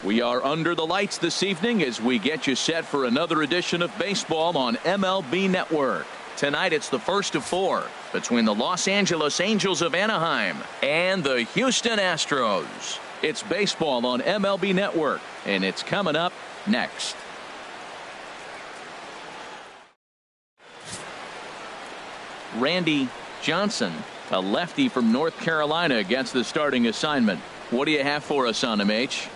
We are under the lights this evening as we get you set for another edition of baseball on MLB Network. Tonight it's the first of four between the Los Angeles Angels of Anaheim and the Houston Astros. It's baseball on MLB Network, and it's coming up next. Randy Johnson, a lefty from North Carolina, gets the starting assignment. What do you have for us on him, H?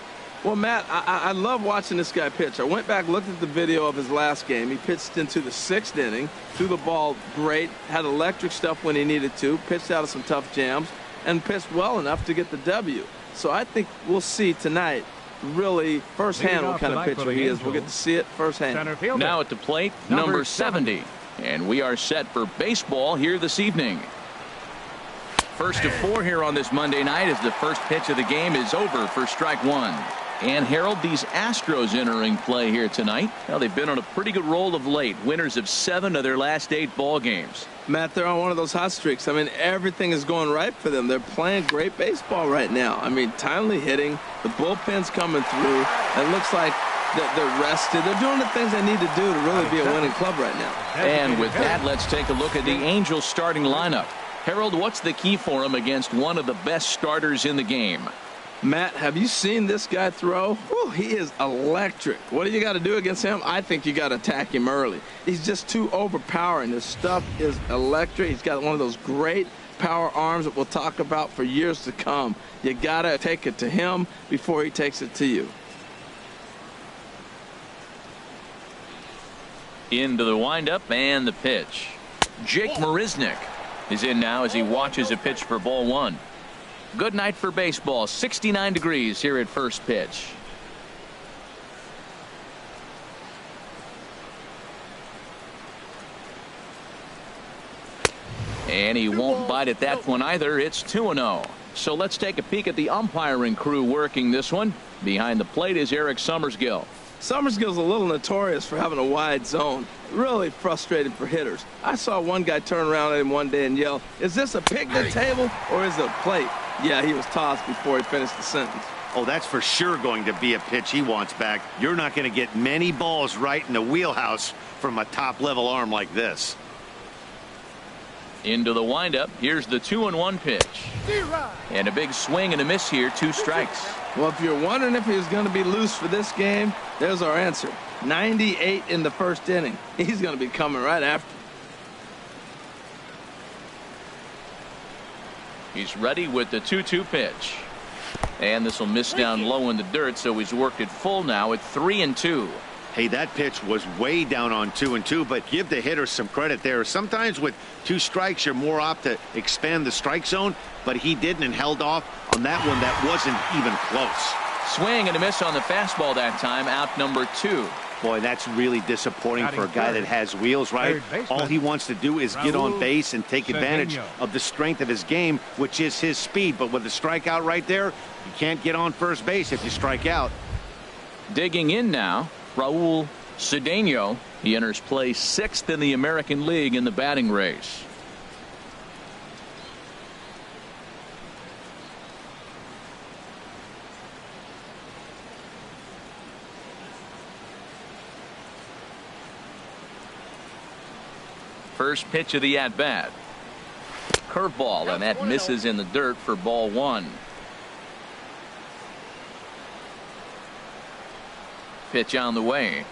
Well, Matt, I love watching this guy pitch. I went back, looked at the video of his last game. He pitched into the 6th inning, threw the ball great, had electric stuff when he needed to, pitched out of some tough jams, and pitched well enough to get the W. So I think we'll see tonight really firsthand what kind of pitcher he is. We'll get to see it firsthand. Now at the plate, number 70. And we are set for baseball here this evening. First of four here on this Monday night as the first pitch of the game is over for strike one. And Harold, these Astros entering play here tonight. Well, they've been on a pretty good roll of late. Winners of 7 of their last 8 ball games. Matt, they're on one of those hot streaks. I mean, everything is going right for them. They're playing great baseball right now. I mean, timely hitting. The bullpen's coming through. It looks like they're rested. They're doing the things they need to do to really be a winning club right now. And with that, let's take a look at the Angels starting lineup. Harold, what's the key for him against one of the best starters in the game? Matt, have you seen this guy throw? Whew, he is electric. What do you got to do against him? I think you got to attack him early. He's just too overpowering. His stuff is electric. He's got one of those great power arms that we'll talk about for years to come. You got to take it to him before he takes it to you. Into the windup and the pitch. Jake Marisnick is in now as he watches a pitch for ball one. Good night for baseball. 69 degrees here at first pitch. And he won't bite at that one either. It's 2-0. So let's take a peek at the umpiring crew working this one. Behind the plate is Eric Summersgill. Summersgill's a little notorious for having a wide zone. Really frustrated for hitters. I saw one guy turn around at him one day and yell, "Is this a picnic table or is it a plate?" Yeah, he was tossed before he finished the sentence. Oh, that's for sure going to be a pitch he wants back. You're not going to get many balls right in the wheelhouse from a top-level arm like this. Into the windup. Here's the 2-1 pitch. And a big swing and a miss here. 2 strikes. Well, if you're wondering if he was going to be loose for this game, there's our answer. 98 in the first inning. He's going to be coming right after. He's ready with the 2-2 pitch. And this will miss down low in the dirt, so he's worked it full now at 3-2. Hey, that pitch was way down on 2-2, but give the hitter some credit there. Sometimes with 2 strikes, you're more apt to expand the strike zone, but he didn't and held off on that one that wasn't even close. Swing and a miss on the fastball that time, out number 2. Boy, that's really disappointing for a guy that has wheels, right? All he wants to do is get on base and take advantage of the strength of his game, which is his speed. But with the strikeout right there, you can't get on first base if you strike out. Digging in now, Raul Cedeno. He enters play 6th in the American League in the batting race. First pitch of the at-bat. Curveball, and that misses in the dirt for ball 1. Pitch on the way.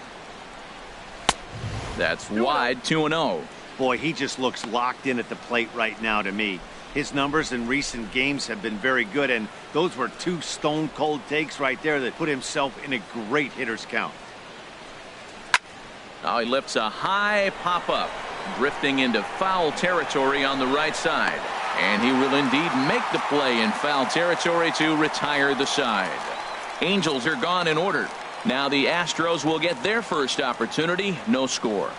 That's wide. 2-0. Boy, he just looks locked in at the plate right now to me. His numbers in recent games have been very good, and those were 2 stone-cold takes right there that put himself in a great hitter's count. Now he lifts a high pop-up, drifting into foul territory on the right side. And he will indeed make the play in foul territory to retire the side. Angels are gone in order. Now the Astros will get their first opportunity. No score.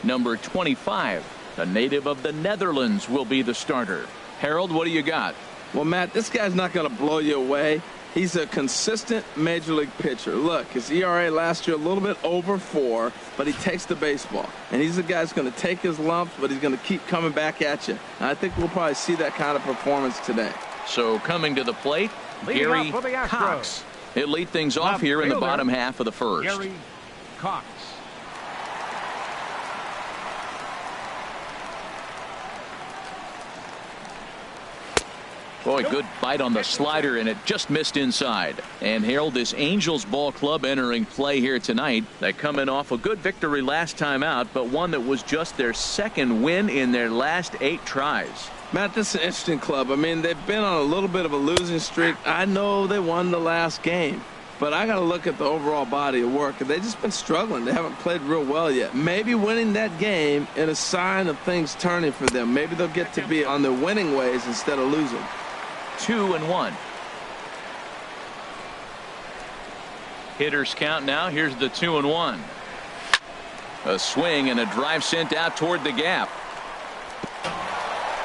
Number 25, a native of the Netherlands, will be the starter. Harold, what do you got? Well, Matt, this guy's not going to blow you away. He's a consistent major league pitcher. Look, his ERA last year a little bit over 4, but he takes the baseball. And he's a guy that's going to take his lumps, but he's going to keep coming back at you. And I think we'll probably see that kind of performance today. So coming to the plate, Gary Cox. He'll lead things off here in the bottom half of the first. Gary Cox. Boy, good bite on the slider, and it just missed inside. And Harold, this Angels ball club entering play here tonight. They coming off a good victory last time out, but one that was just their second win in their last 8 tries. Matt, this is an interesting club. I mean, they've been on a little bit of a losing streak. I know they won the last game, but I got to look at the overall body of work. They've just been struggling. They haven't played real well yet. Maybe winning that game is a sign of things turning for them. Maybe they'll get to be on their winning ways instead of losing. 2-1. Hitters count now. Here's the 2-1. A swing and a drive sent out toward the gap.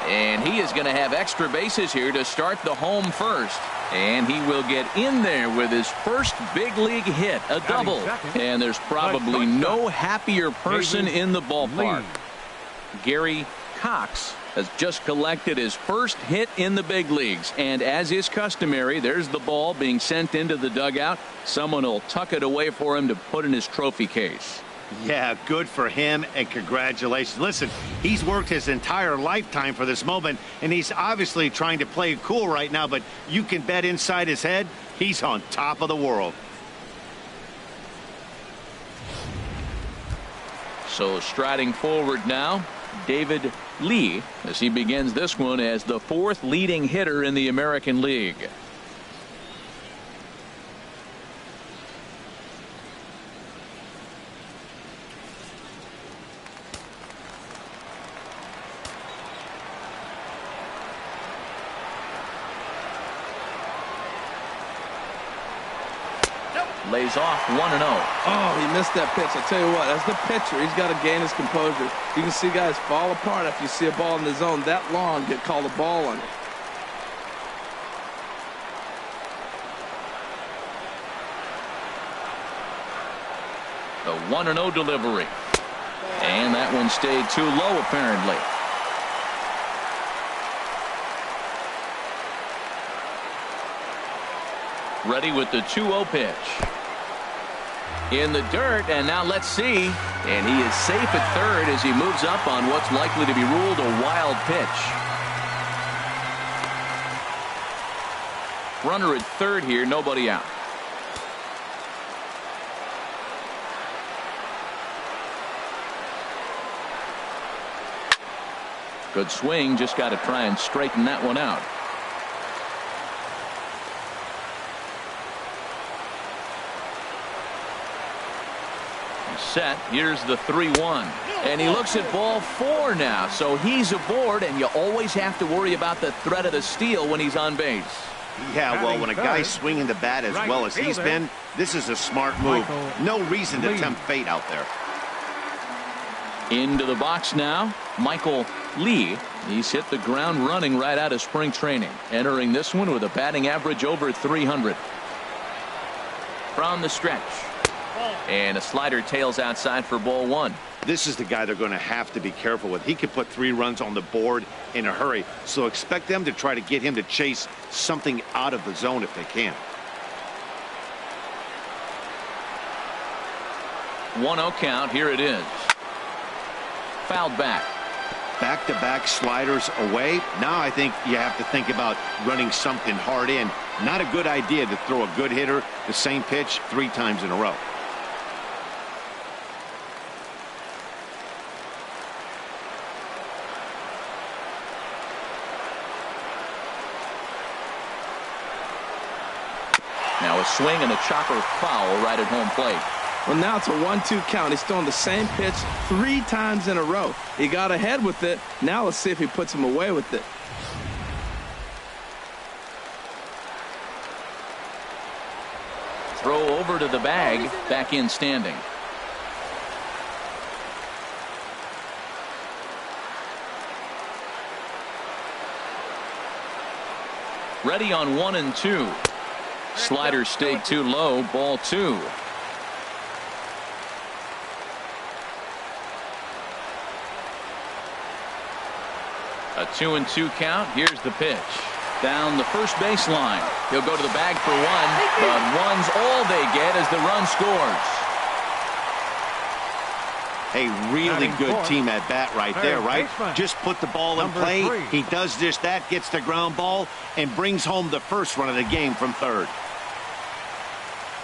And he is going to have extra bases here to start the home first. And he will get in there with his first big league hit, a double. And there's probably no happier person in the ballpark. Gary Cox has just collected his first hit in the big leagues, and as is customary, there's the ball being sent into the dugout. Someone will tuck it away for him to put in his trophy case. Yeah, good for him, and congratulations. Listen, he's worked his entire lifetime for this moment, and he's obviously trying to play it cool right now, but you can bet inside his head he's on top of the world. So striding forward now, David Lee, as he begins this one as the 4th leading hitter in the American League. Lays off 1-0. Oh, he missed that pitch. I tell you what, as the pitcher, he's got to gain his composure. You can see guys fall apart after you see a ball in the zone that long get called a ball on it. The 1-0 delivery. And that one stayed too low, apparently. Ready with the 2-0 pitch. In the dirt, and now let's see. And he is safe at third as he moves up on what's likely to be ruled a wild pitch. Runner at third here, nobody out. Good swing, just got to try and straighten that one out. Set. Here's the 3-1, and he looks at ball 4 now, so he's aboard, and you always have to worry about the threat of the steal when he's on base. Yeah, well, when a guy's swinging the bat as well as he's been, this is a smart move. No reason to tempt fate out there. Into the box now, Michael Lee. He's hit the ground running right out of spring training, entering this one with a batting average over 300. From the stretch. And a slider tails outside for ball 1. This is the guy they're going to have to be careful with. He could put 3 runs on the board in a hurry, so expect them to try to get him to chase something out of the zone if they can. 1-0 count. Here it is. Fouled back. Back-to-back sliders away. Now I think you have to think about running something hard in. Not a good idea to throw a good hitter the same pitch 3 times in a row. Now a swing and a chopper foul right at home plate. Well, now it's a 1-2 count. He's throwing the same pitch 3 times in a row. He got ahead with it. Now let's see if he puts him away with it. Throw over to the bag. Back in standing. Ready on 1 and 2. Slider stayed too low. Ball 2. A 2-2 count. Here's the pitch. Down the first baseline. He'll go to the bag for one, but one's all they get as the run scores. A really good team at bat right there, right? Just put the ball in play. He does just that, gets the ground ball, and brings home the first run of the game from third.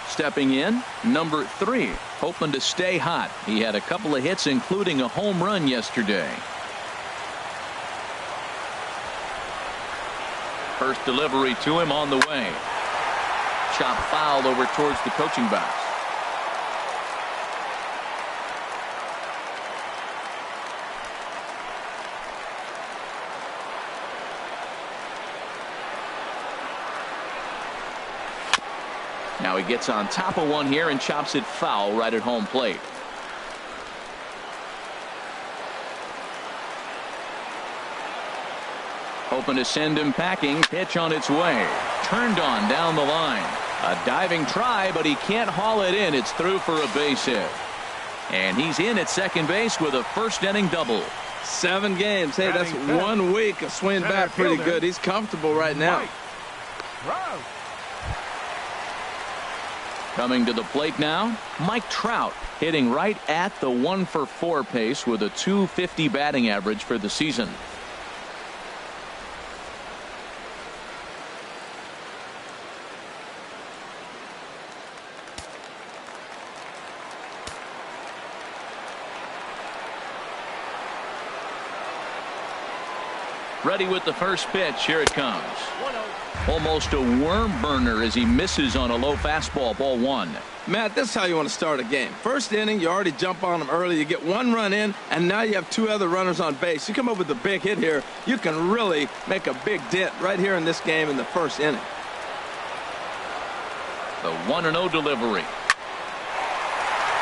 Stepping in, number 3, hoping to stay hot. He had a couple of hits, including a home run yesterday. First delivery to him on the way. Chop foul over towards the coaching box. Now he gets on top of one here and chops it foul right at home plate. Hoping to send him packing. Pitch on its way. Turned on down the line. A diving try, but he can't haul it in. It's through for a base hit. And he's in at second base with a first inning double. 7 games. Hey, that's 1 week of swinging back pretty good. He's comfortable right now. Coming to the plate now, Mike Trout hitting right at the 1-for-4 pace with a .250 batting average for the season. Ready with the first pitch. Here it comes. Almost a worm burner as he misses on a low fastball. Ball 1. Matt, this is how you want to start a game. First inning, you already jump on them early. You get 1 run in, and now you have 2 other runners on base. You come up with a big hit here, you can really make a big dent right here in this game in the first inning. The 1-0 delivery.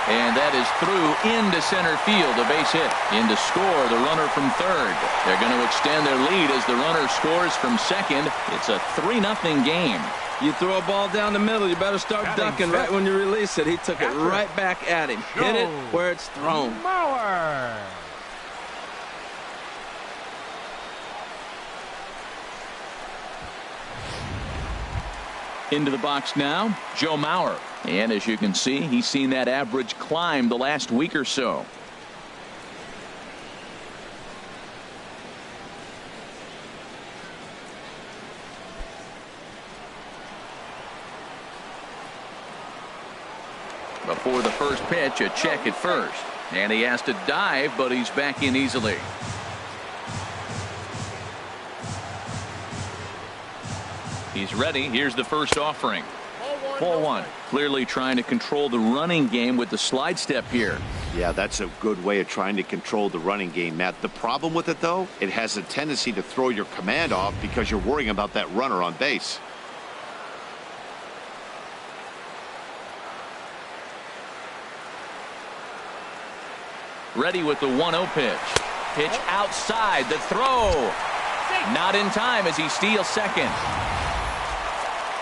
And that is through into center field. A base hit. In to score the runner from third. They're going to extend their lead as the runner scores from second. It's a 3-0 game. You throw a ball down the middle, you better start ducking right when you release it. He took it right back at him. Hit it where it's thrown. Into the box now, Joe Mauer. And as you can see, he's seen that average climb the last week or so. Before the first pitch, a check at first. And he has to dive, but he's back in easily. He's ready. Here's the first offering. Ball 1. Clearly trying to control the running game with the slide step here. Yeah, that's a good way of trying to control the running game, Matt. The problem with it, though, it has a tendency to throw your command off because you're worrying about that runner on base. Ready with the 1-0 pitch. Pitch outside. The throw. Not in time as he steals second.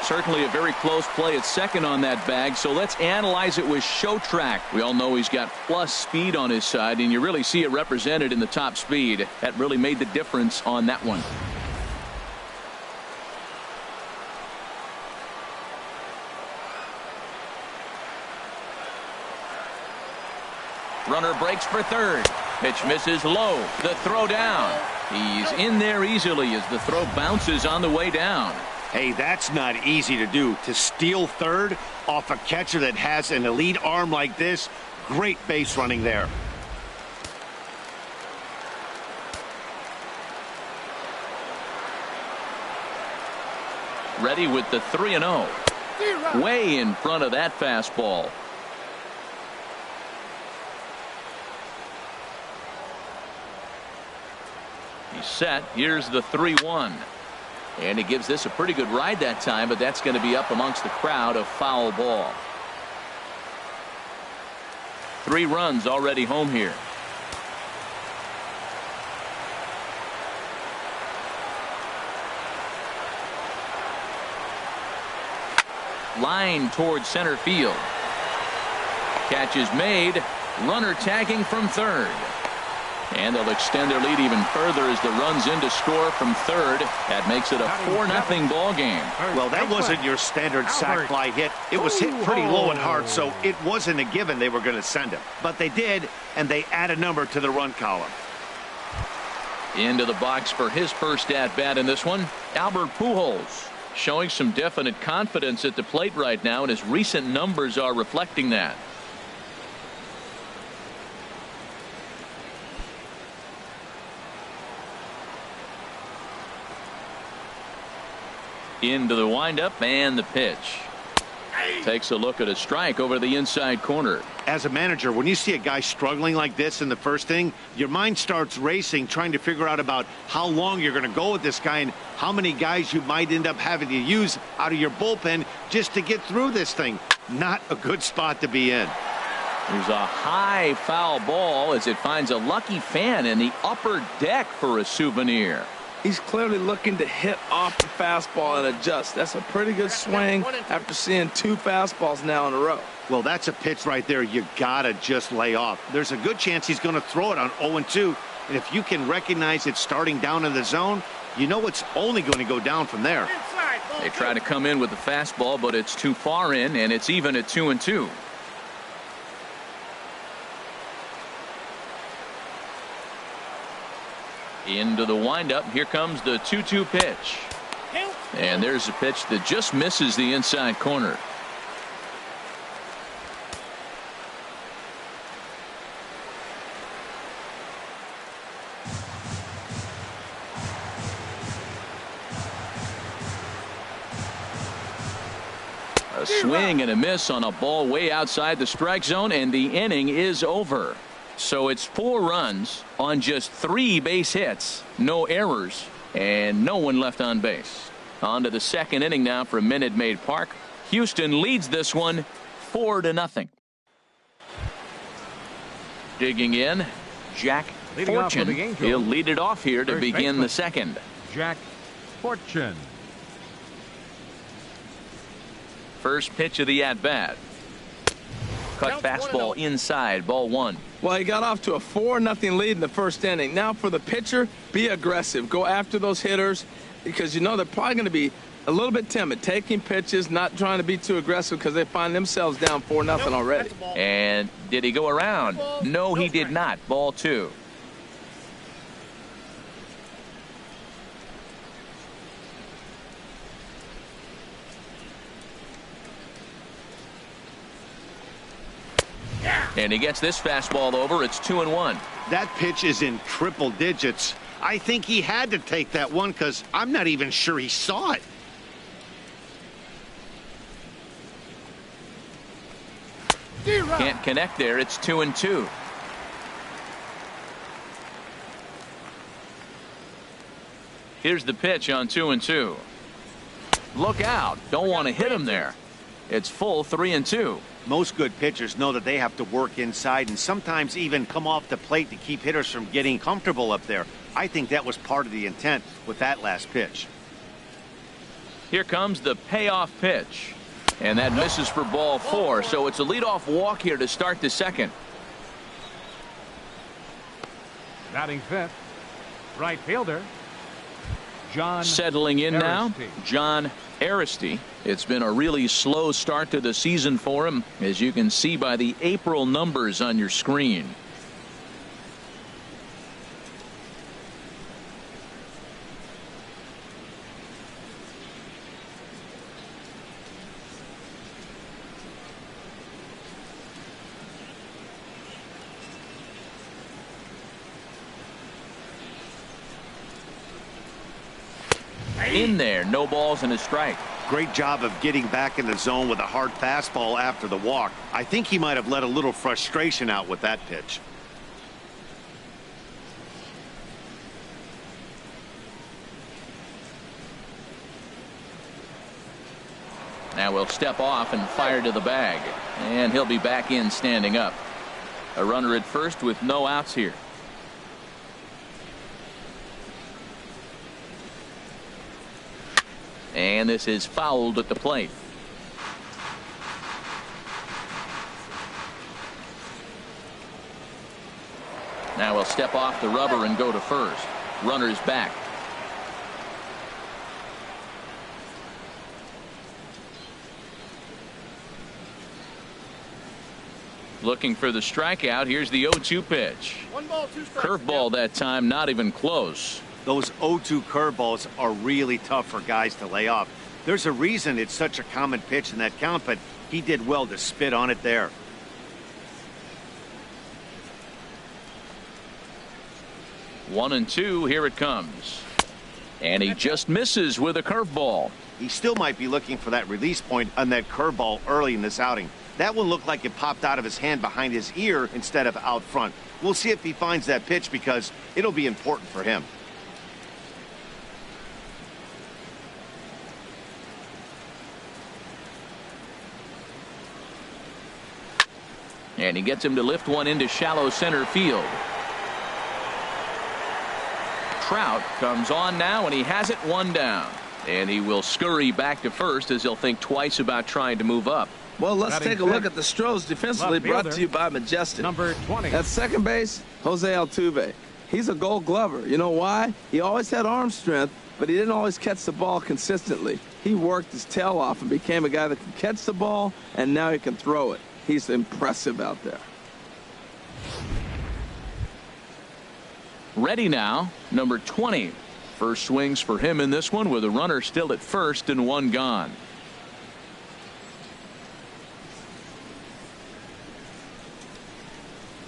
Certainly a very close play at second on that bag, so let's analyze it with show track. We all know he's got plus speed on his side, and you really see it represented in the top speed. That really made the difference on that one. Runner breaks for third. Pitch misses low. The throw down. He's in there easily as the throw bounces on the way down. Hey, that's not easy to do. To steal third off a catcher that has an elite arm like this, great base running there. Ready with the 3-0. Way in front of that fastball. He's set. Here's the 3-1. And he gives this a pretty good ride that time, but that's going to be up amongst the crowd. A foul ball. 3 runs already home here. line towards center field. Catch is made. Runner tagging from third. And they'll extend their lead even further as the runs in to score from third. That makes it a 4-0 ball game. Well, that wasn't your standard sac fly hit. It was hit pretty low and hard, so it wasn't a given they were going to send him. But they did, and they add a number to the run column. Into the box for his first at-bat in this one, Albert Pujols, showing some definite confidence at the plate right now, and his recent numbers are reflecting that. Into the windup and the pitch. Takes a look at a strike over the inside corner. As a manager, when you see a guy struggling like this in the first inning, your mind starts racing, trying to figure out about how long you're going to go with this guy and how many guys you might end up having to use out of your bullpen just to get through this thing. Not a good spot to be in. There's a high foul ball as it finds a lucky fan in the upper deck for a souvenir. He's clearly looking to hit off the fastball and adjust. That's a pretty good swing after seeing 2 fastballs now in a row. Well, that's a pitch right there you gotta just lay off. There's a good chance he's going to throw it on 0-2, and if you can recognize it starting down in the zone, you know it's only going to go down from there. They try to come in with the fastball, but it's too far in, and it's even at 2-2. Into the windup. Here comes the 2-2 pitch. And there's a pitch that just misses the inside corner. A swing and a miss on a ball way outside the strike zone, and the inning is over. So it's 4 runs on just 3 base hits, no errors, and no one left on base. On to the second inning now for Minute Maid Park. Houston leads this one 4-0. Digging in, Jack Fortune. He'll lead it off here to begin the second. Jack Fortune. First pitch of the at-bat. Cut fastball inside, ball 1. Well, he got off to a 4-0 lead in the first inning. Now for the pitcher, be aggressive. Go after those hitters because you know they're probably going to be a little bit timid, taking pitches, not trying to be too aggressive because they find themselves down 4-0 already. And did he go around? No, he did not. Ball 2. And he gets this fastball over. It's 2-1. That pitch is in triple digits. I think he had to take that one because I'm not even sure he saw it. Can't connect there. It's 2-2. Here's the pitch on 2-2. Look out. Don't want to hit him there. It's full 3-2. Most good pitchers know that they have to work inside and sometimes even come off the plate to keep hitters from getting comfortable up there. I think that was part of the intent with that last pitch. Here comes the payoff pitch. And that misses for ball 4. So it's a leadoff walk here to start the second. Batting fifth, right fielder, John. Settling in now, Aristide. John Aristide. It's been a really slow start to the season for him, as you can see by the April numbers on your screen. In there, no balls and a strike. Great job of getting back in the zone with a hard fastball after the walk. I think he might have let a little frustration out with that pitch. Now we'll step off and fire to the bag. And he'll be back in standing up. A runner at first with no outs here. And this is fouled at the plate. Now he'll step off the rubber and go to first. Runner's back. Looking for the strikeout. Here's the 0-2 pitch. Curveball that time, not even close. Those 0-2 curveballs are really tough for guys to lay off. There's a reason it's such a common pitch in that count, but he did well to spit on it there. One and two, here it comes. And he just misses with a curveball. He still might be looking for that release point on that curveball early in this outing. That one looked like it popped out of his hand behind his ear instead of out front. We'll see if he finds that pitch because it'll be important for him. And he gets him to lift one into shallow center field. Trout comes on now, and he has it one down. And he will scurry back to first as he'll think twice about trying to move up. Well, let's take a look at the Astros defensively, brought to you by Majestic. Number 20. At second base, Jose Altuve. He's a Gold Glover. You know why? He always had arm strength, but he didn't always catch the ball consistently. He worked his tail off and became a guy that can catch the ball, and now he can throw it. He's impressive out there. Ready now, number 20. First swings for him in this one with a runner still at first and one gone.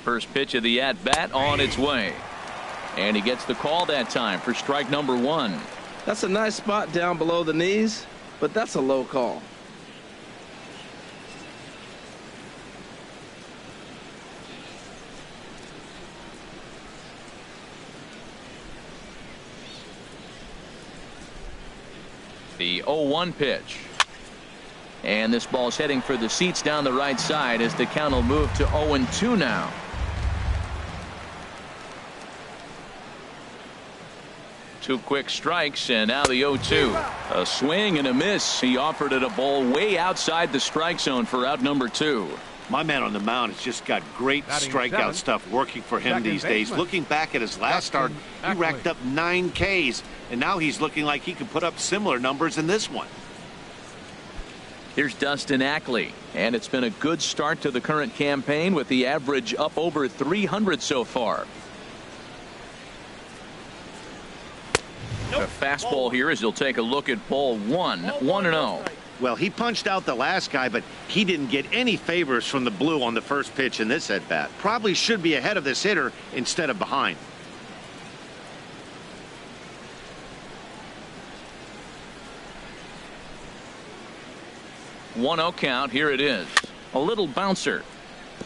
First pitch of the at-bat on its way. And he gets the call that time for strike number one. That's a nice spot down below the knees, but that's a low call. The 0-1 pitch. And this ball's heading for the seats down the right side as the count will move to 0-2 now. Two quick strikes, and now the 0-2. A swing and a miss. He offered it a ball way outside the strike zone for out number two. My man on the mound has just got great strikeout stuff working for him these days. Looking back at his last start, he racked up 9 Ks, and now he's looking like he can put up similar numbers in this one. Here's Dustin Ackley, and it's been a good start to the current campaign with the average up over 300 so far. A fastball here as he'll take a look at ball one. 1-0. Well, he punched out the last guy, but he didn't get any favors from the blue on the first pitch in this at-bat. Probably should be ahead of this hitter instead of behind. One 1-0 count. Here it is. A little bouncer.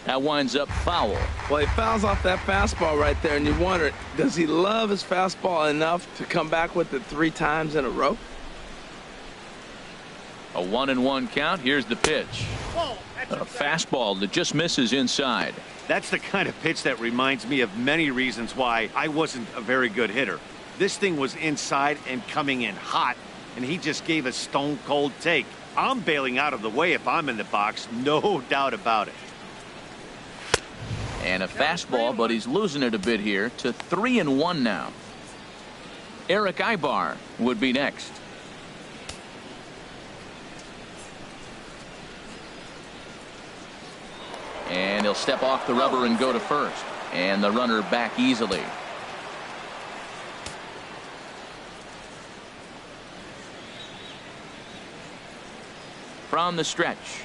That winds up foul. Well, he fouls off that fastball right there, and you wonder, does he love his fastball enough to come back with it 3 times in a row? A 1-1 count. Here's the pitch. A fastball that just misses inside. That's the kind of pitch that reminds me of many reasons why I wasn't a very good hitter. This thing was inside and coming in hot, and he just gave a stone-cold take. I'm bailing out of the way if I'm in the box, no doubt about it. And a fastball, but he's losing it a bit here to 3-1 now. Eric Ibar would be next. And he'll step off the rubber and go to first. And the runner back easily. From the stretch.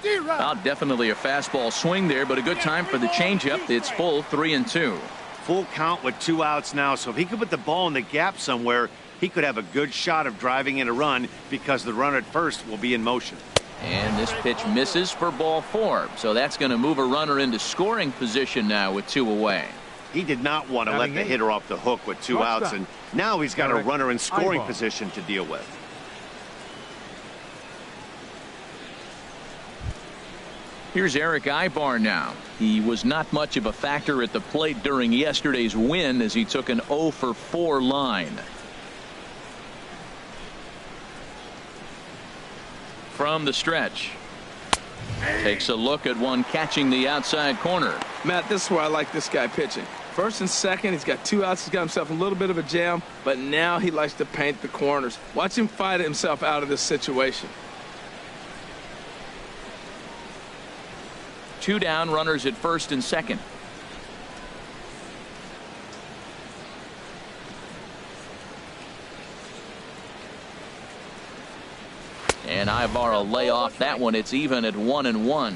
Well, definitely a fastball swing there, but a good time for the changeup. It's full 3-2. Full count with 2 outs now, so if he could put the ball in the gap somewhere, he could have a good shot of driving in a run because the runner at first will be in motion. And this pitch misses for ball 4, so that's going to move a runner into scoring position now with 2 away. He did not want to let the hitter off the hook with 2 outs, and now he's got a runner in scoring position to deal with. Here's Eric Ibar now. He was not much of a factor at the plate during yesterday's win as he took an 0-for-4 line. From the stretch. Takes a look at one catching the outside corner. Matt, this is where I like this guy pitching. First and second, he's got 2 outs. He's got himself a little bit of a jam, but now he likes to paint the corners. Watch him fight himself out of this situation. 2 down, runners at first and second. And Ibar will lay off that one. It's even at 1-1.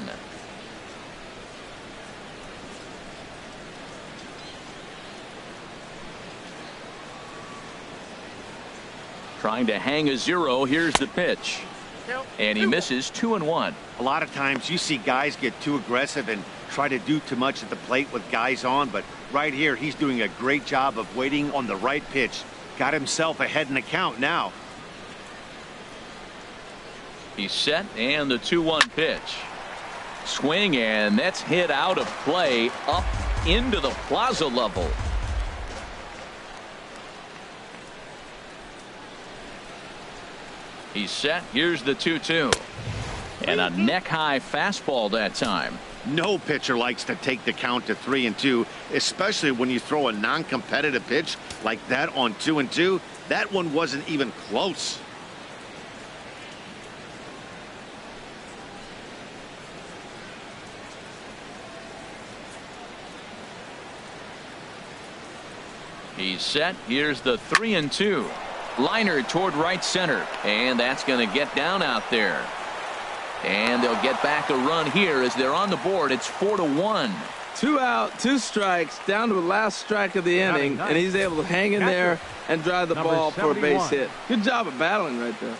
Trying to hang a 0. Here's the pitch. And he misses 2-1. A lot of times you see guys get too aggressive and try to do too much at the plate with guys on, but right here he's doing a great job of waiting on the right pitch. Got himself ahead in the count now. He's set, and the 2-1 pitch. Swing, and that's hit out of play up into the plaza level. He's set. Here's the 2-2. And a neck-high fastball that time. No pitcher likes to take the count to 3-2, especially when you throw a non-competitive pitch like that on 2-2. That one wasn't even close. He's set. Here's the 3-2. Liner toward right center, and that's going to get down out there. And they'll get back a run here as they're on the board. It's 4-1. 2 out, 2 strikes, down to the last strike of the inning, and he's able to hang in there and drive the ball for a base hit. Good job of battling right there.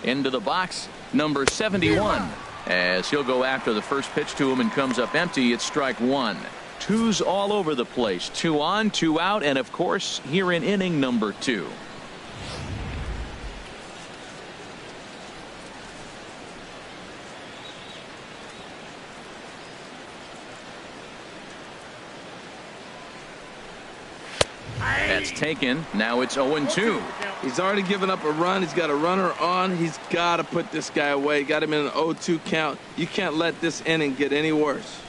Into the box, number 71, as he'll go after the first pitch to him and comes up empty. It's strike 1. 2s all over the place. 2 on, 2 out, and of course here in inning number 2. That's taken. Now it's 0-2. He's already given up a run. He's got a runner on. He's got to put this guy away. Got him in an 0-2 count. You can't let this inning get any worse.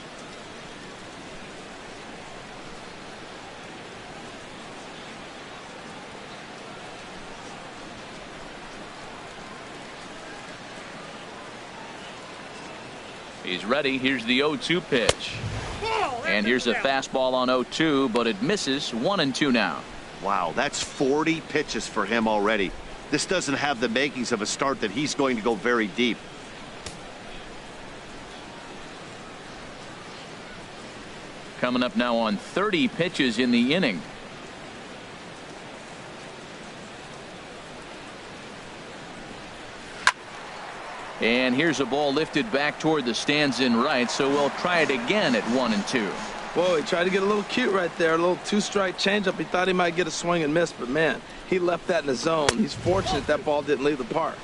He's ready. Here's the 0-2 pitch. And here's a fastball on 0-2, but it misses. 1-2 now. Wow, that's 40 pitches for him already. This doesn't have the makings of a start that he's going to go very deep. Coming up now on 30 pitches in the inning. And here's a ball lifted back toward the stands in right, so we'll try it again at 1-2. Whoa, he tried to get a little cute right there. A little 2-strike changeup. He thought he might get a swing and miss, but man, he left that in the zone. He's fortunate that ball didn't leave the park.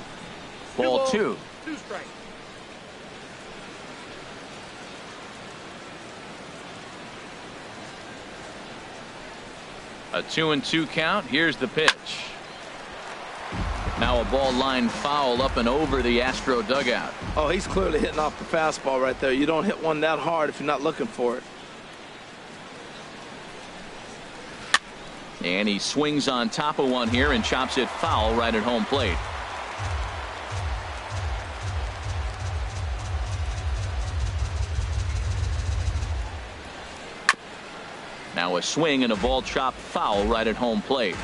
Ball 2. 2 strikes. A 2-2 count. Here's the pitch. Now a ball line foul up and over the Astro dugout. Oh, he's clearly hitting off the fastball right there. You don't hit one that hard if you're not looking for it. And he swings on top of one here and chops it foul right at home plate. Now a swing and a ball chopped foul right at home plate.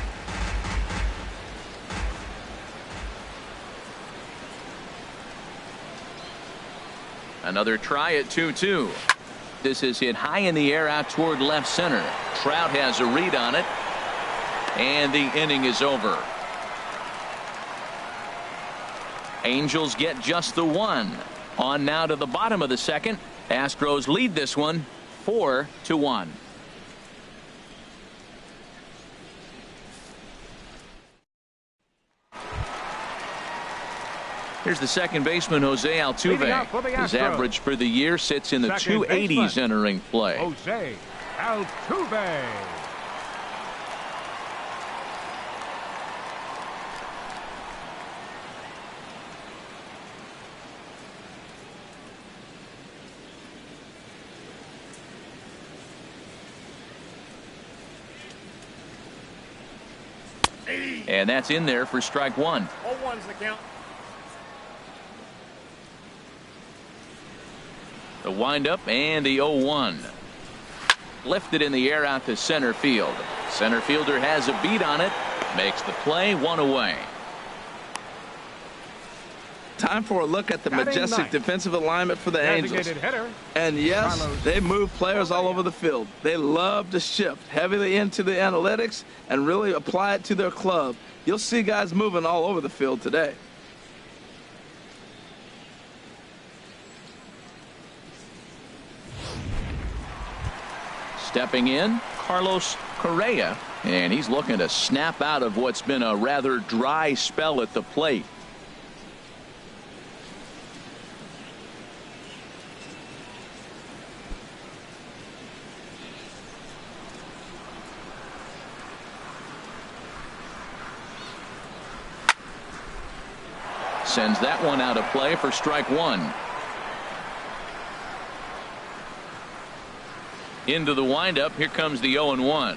Another try at 2-2. This is hit high in the air out toward left center. Trout has a read on it. And the inning is over. Angels get just the 1. On now to the bottom of the second. Astros lead this one 4-1. Here's the second baseman, Jose Altuve. His average for the year sits in the 280s entering play. Jose Altuve. And that's in there for strike one. 0-1's the count. The windup and the 0-1. Lifted in the air out to center field. Center fielder has a beat on it. Makes the play, one away. Time for a look at the majestic defensive alignment for the Angels. And yes, they move players all over the field. They love to shift heavily into the analytics and really apply it to their club. You'll see guys moving all over the field today. Stepping in, Carlos Correa, and he's looking to snap out of what's been a rather dry spell at the plate. Sends that one out of play for strike one. Into the windup. Here comes the 0-1.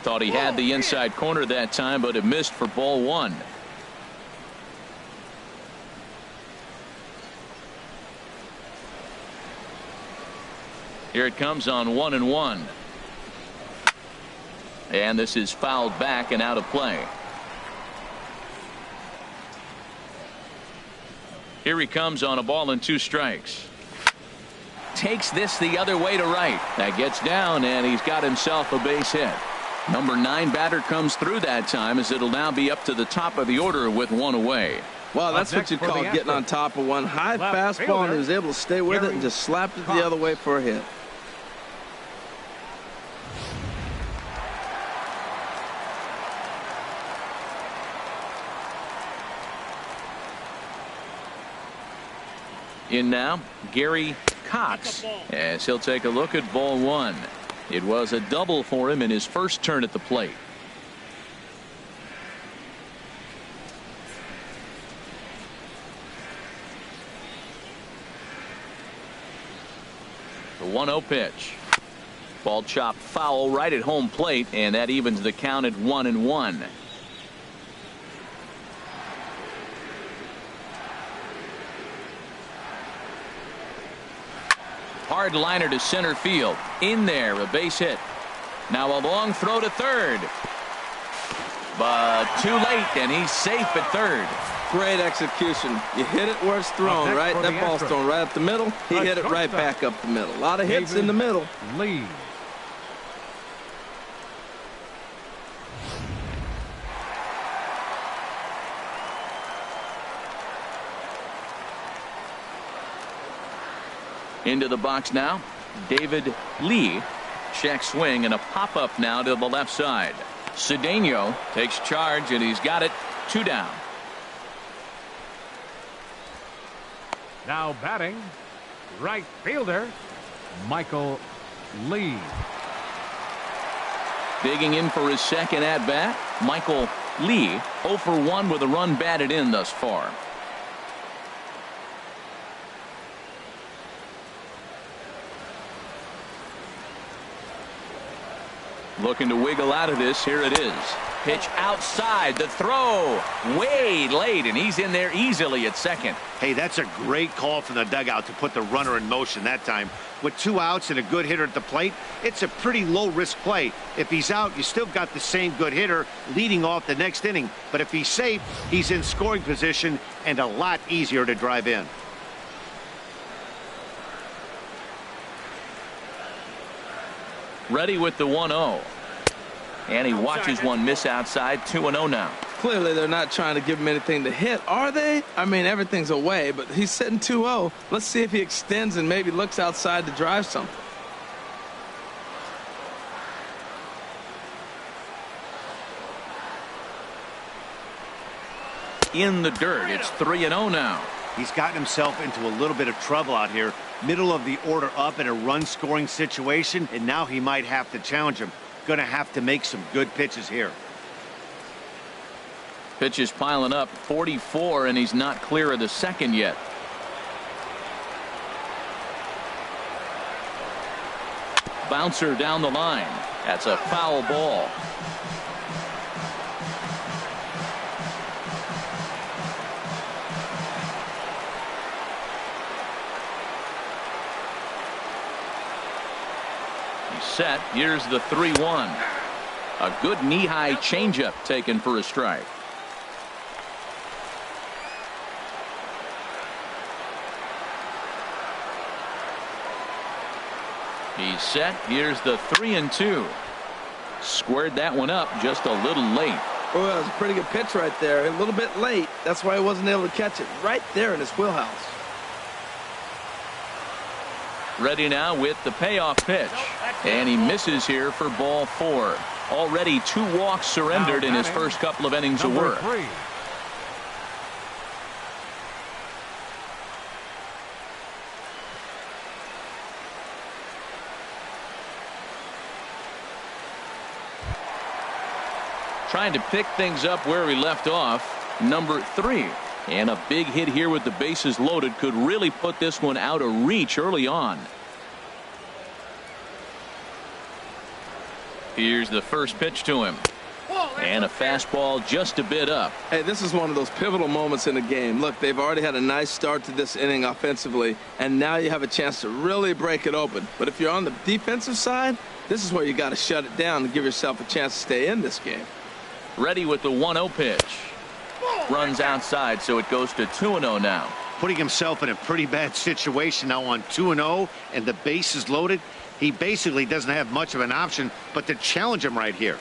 Thought he had the inside corner that time, but it missed for ball one. Here it comes on 1-1. And this is fouled back and out of play. Here he comes on a ball and 2 strikes. Takes this the other way to right. That gets down, and he's got himself a base hit. Number 9 batter comes through that time, as it'll now be up to the top of the order with 1 away. Well, that's what you call getting on top of one. High fastball, and he was able to stay with it and just slapped it the other way for a hit. In now, Gary Cox, as he'll take a look at ball one. It was a double for him in his first turn at the plate. The 1-0 pitch. Ball chopped foul right at home plate, and that evens the count at 1-1. Hard liner to center field. In there, a base hit. Now a long throw to third. But too late, and he's safe at third. Great execution. You hit it where it's thrown, right? That ball's thrown right up the middle. He hit it right back up the middle. A lot of hits in the middle. Lee. Into the box now, David Lee. Check swing and a pop-up now to the left side. Cedeno takes charge, and he's got it. 2 down. Now batting, right fielder, Michael Lee. Digging in for his second at-bat, Michael Lee, 0 for 1 with a run batted in thus far. Looking to wiggle out of this. Here it is. Pitch outside. The throw way late, and he's in there easily at second. Hey, that's a great call from the dugout to put the runner in motion that time. With 2 outs and a good hitter at the plate, it's a pretty low-risk play. If he's out, you still got the same good hitter leading off the next inning. But if he's safe, he's in scoring position and a lot easier to drive in. Ready with the 1-0. And he watches one miss outside. 2-0 now. Clearly, they're not trying to give him anything to hit, are they? I mean, everything's away, but he's sitting 2-0. Let's see if he extends and maybe looks outside to drive something. in the dirt. It's 3-0 now. He's gotten himself into a little bit of trouble out here. Middle of the order up in a run-scoring situation, and now he might have to challenge him. Going to have to make some good pitches here. Pitches piling up, 44, and he's not clear of the second yet. Bouncer down the line. That's a foul ball. He's set. Here's the 3-1. A good knee-high changeup taken for a strike. He's set. Here's the 3-2. Squared that one up just a little late. Oh, that was a pretty good pitch right there. A little bit late. That's why he wasn't able to catch it. Right there in his wheelhouse. Ready now with the payoff pitch. And he misses here for ball 4. Already 2 walks surrendered in his first couple of innings of work. 3. Trying to pick things up where we left off. Number 3. And a big hit here with the bases loaded could really put this one out of reach early on. Here's the first pitch to him. And a fastball just a bit up. Hey, this is one of those pivotal moments in the game. Look, they've already had a nice start to this inning offensively, and now you have a chance to really break it open. But if you're on the defensive side, this is where you got to shut it down and give yourself a chance to stay in this game. Ready with the 1-0 pitch. Runs outside, so it goes to 2-0 now. Putting himself in a pretty bad situation now on 2-0, and the base is loaded. He basically doesn't have much of an option but to challenge him right here.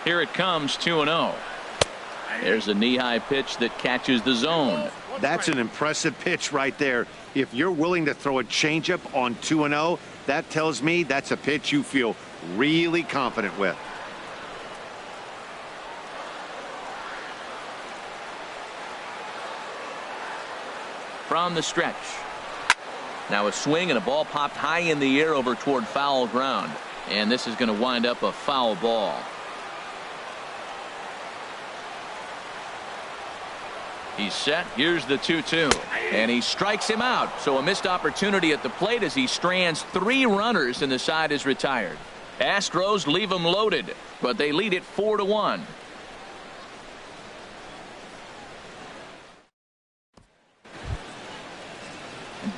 Here it comes, 2-0. There's a knee-high pitch that catches the zone. That's an impressive pitch right there. If you're willing to throw a changeup on 2-0, that tells me that's a pitch you feel really confident with. From the stretch. Now a swing and a ball popped high in the air over toward foul ground. And this is going to wind up a foul ball. He's set. Here's the 2-2. And he strikes him out. So a missed opportunity at the plate as he strands 3 runners and the side is retired. Astros leave them loaded, but they lead it 4-1.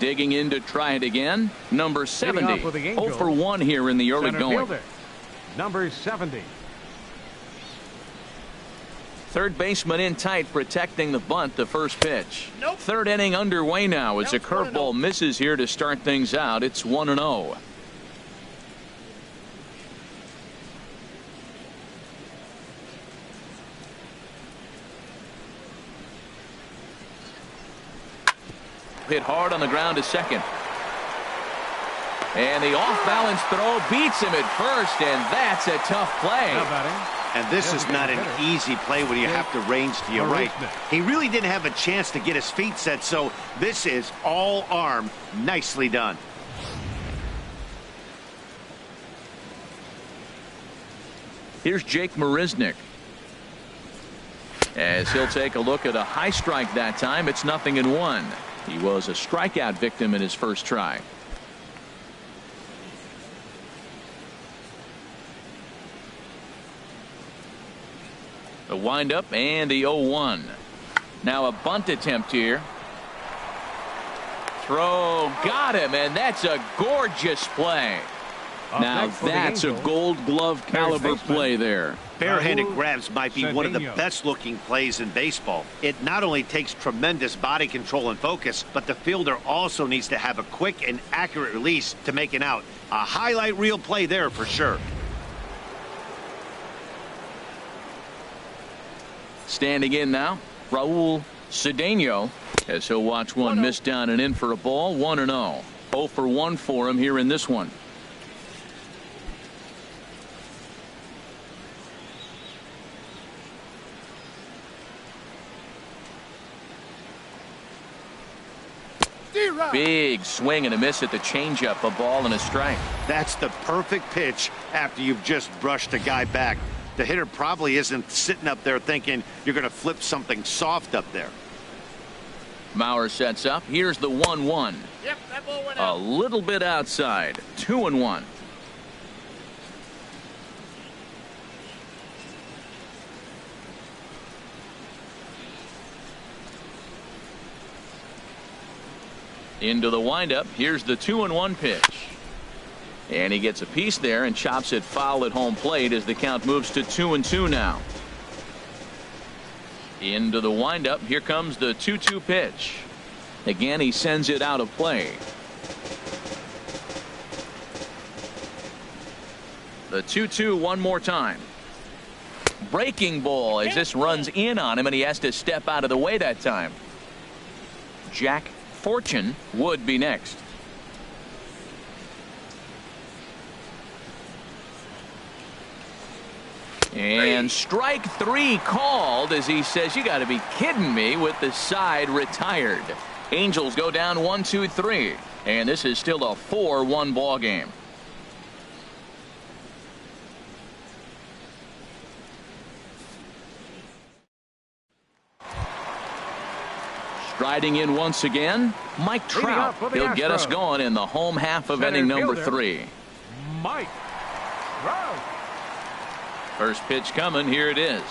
Digging in to try it again. Number 70. 0 for 1 here in the early going. Fielder, number 70. Third baseman in tight, protecting the bunt. The first pitch. Third inning underway now as a curveball misses here to start things out. It's 1-0. Hit hard on the ground to second. And the off-balance throw beats him at first, and that's a tough play. And this is not an easy play when you have to range to your right. He really didn't have a chance to get his feet set, so this is all arm. Nicely done. Here's Jake Marisnick. As he'll take a look at a high strike that time. It's 0-1. He was a strikeout victim in his first try. The windup and the 0-1. Now a bunt attempt here. Throw got him, and that's a gorgeous play. Now that's a Gold Glove caliber play there. Barehanded grabs might be one of the best looking plays in baseball. It not only takes tremendous body control and focus, but the fielder also needs to have a quick and accurate release to make an out. A highlight reel play there for sure. Standing in now, Raul Cedeno, as he'll watch one miss down and in for a ball. 1-0. 0 for 1 for him here in this one. Big swing and a miss at the changeup, a ball and a strike. That's the perfect pitch after you've just brushed a guy back. The hitter probably isn't sitting up there thinking you're going to flip something soft up there. Mauer sets up. Here's the 1-1. Yep, that ball went A out. little bit outside. 2-1. Into the windup. Here's the 2-1 pitch. And he gets a piece there and chops it foul at home plate as the count moves to 2-2 now. Into the windup. Here comes the 2-2 pitch. Again, he sends it out of play. The 2-2 one more time. Breaking ball as this runs in on him and he has to step out of the way that time. Jack Fortune would be next. And strike 3 called as he says, you got to be kidding me, with the side retired. Angels go down 1-2-3, and this is still a 4-1 ball game. Striding in once again, Mike Trout. He'll get us going in the home half of inning number 3. Mike Trout. First pitch coming. Here it is.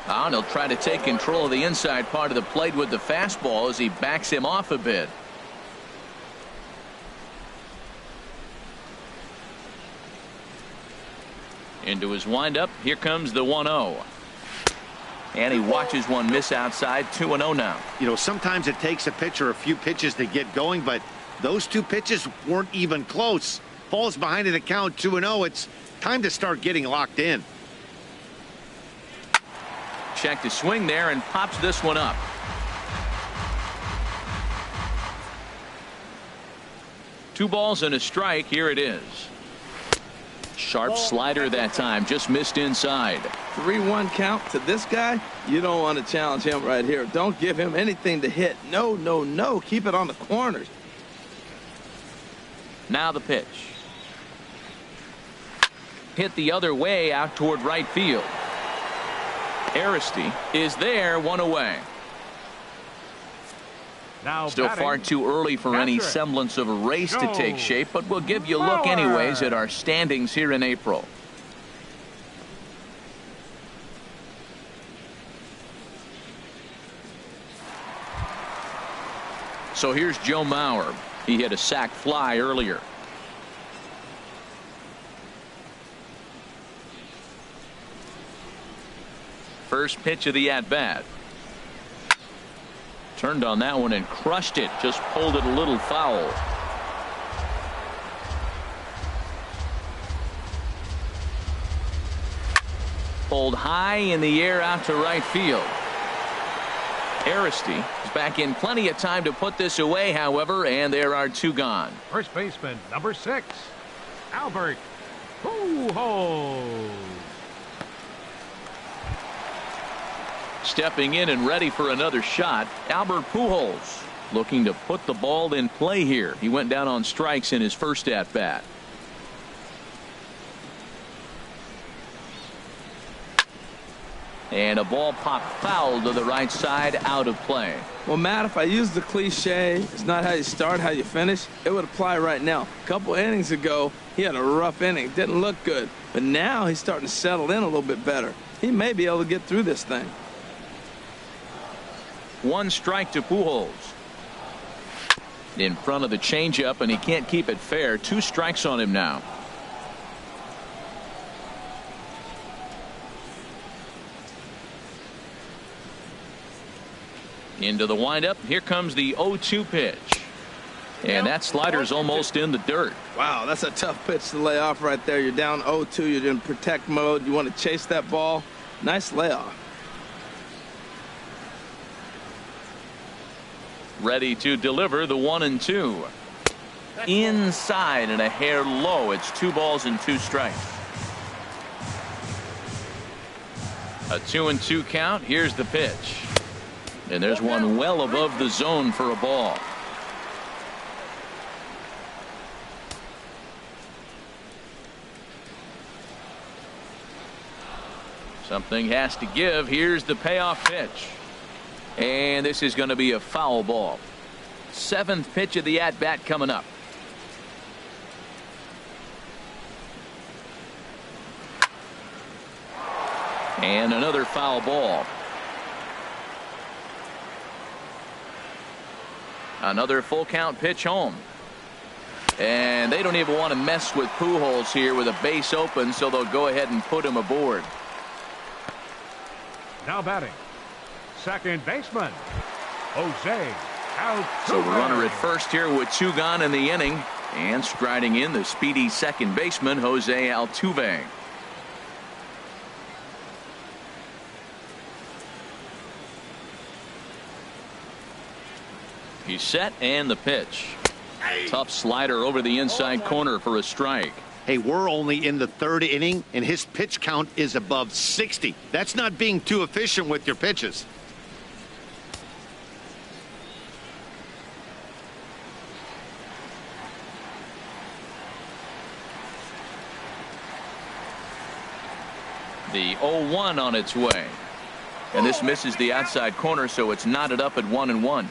And he'll try to take control of the inside part of the plate with the fastball as he backs him off a bit. Into his windup. Here comes the 1-0. And he watches one miss outside. 2-0 now. You know, sometimes it takes a pitcher a few pitches to get going, but those 2 pitches weren't even close. Falls behind in the count 2-0. It's time to start getting locked in. Check the swing there and pops this one up. Two balls and a strike. Here it is. Sharp slider that time, just missed inside. 3-1 count to this guy. You don't want to challenge him right here. Don't give him anything to hit. No, no, no. Keep it on the corners. Now the pitch. Hit the other way out toward right field. Aristi is there, 1 away. Now Still batting, far too early for any catcher. semblance of a race to take shape, but we'll give you a look anyways at our standings here in April. So here's Joe Mauer. He hit a sac fly earlier. First pitch of the at-bat. Turned on that one and crushed it. Just pulled it a little foul. Pulled high in the air out to right field. Aristi is back in plenty of time to put this away, however, and there are 2 gone. First baseman, number 6, Albert Pujols. Stepping in and ready for another shot, Albert Pujols, looking to put the ball in play here. He went down on strikes in his first at-bat. And a ball popped foul to the right side, out of play. Well, Matt, if I use the cliche, it's not how you start, how you finish, it would apply right now. A couple innings ago, he had a rough inning. Didn't look good. But now he's starting to settle in a little bit better. He may be able to get through this thing. 1 strike to Pujols. In front of the changeup, and he can't keep it fair. 2 strikes on him now. Into the windup. Here comes the 0-2 pitch. And that slider's almost in the dirt. Wow, that's a tough pitch to lay off right there. You're down 0-2. You're in protect mode. You want to chase that ball. Nice layoff. Ready to deliver the 1-2. Inside and a hair low. It's 2 balls and 2 strikes. A 2-2 count. Here's the pitch. And there's one well above the zone for a ball. Something has to give. Here's the payoff pitch. And this is going to be a foul ball. 7th pitch of the at-bat coming up. And another foul ball. Another full count pitch home. And they don't even want to mess with Pujols here with a base open, so they'll go ahead and put him aboard. Now batting, second baseman, Jose Altuve. So the runner at first here with 2 gone in the inning. And striding in, the speedy second baseman, Jose Altuve. He's set, and the pitch. Tough slider over the inside corner for a strike. Hey, we're only in the 3rd inning, and his pitch count is above 60. That's not being too efficient with your pitches. The 0-1 on its way. And this misses the outside corner, so it's knotted up at 1-1.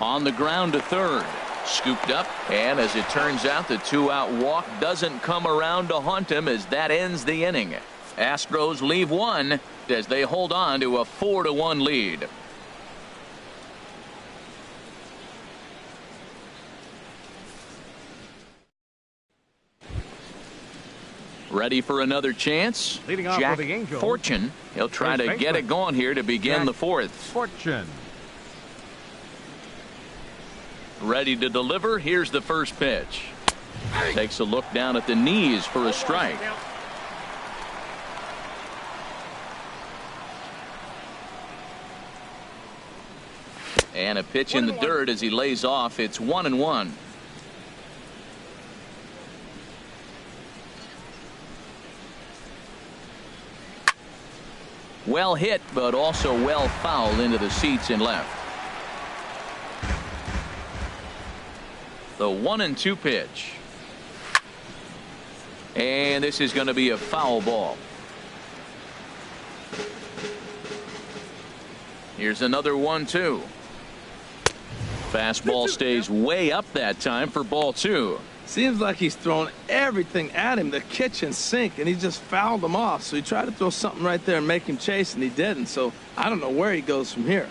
On the ground to third. Scooped up, and as it turns out, the 2-out walk doesn't come around to haunt him as that ends the inning. Astros leave 1 as they hold on to a 4-1 lead. Ready for another chance? Leading off Jack for the Angels. Fortune. He'll try First to get baseman. it going here to begin Jack the 4th. Fortune. Ready to deliver. Here's the first pitch. Takes a look down at the knees for a strike. And a pitch in the dirt as he lays off. It's 1-1. Well hit, but also well fouled into the seats and left. The 1-2 pitch. And this is going to be a foul ball. Here's another 1-2. Fastball stays way up that time for ball 2. Seems like he's thrown everything at him, the kitchen sink, and he just fouled him off. So he tried to throw something right there and make him chase, and he didn't. So I don't know where he goes from here.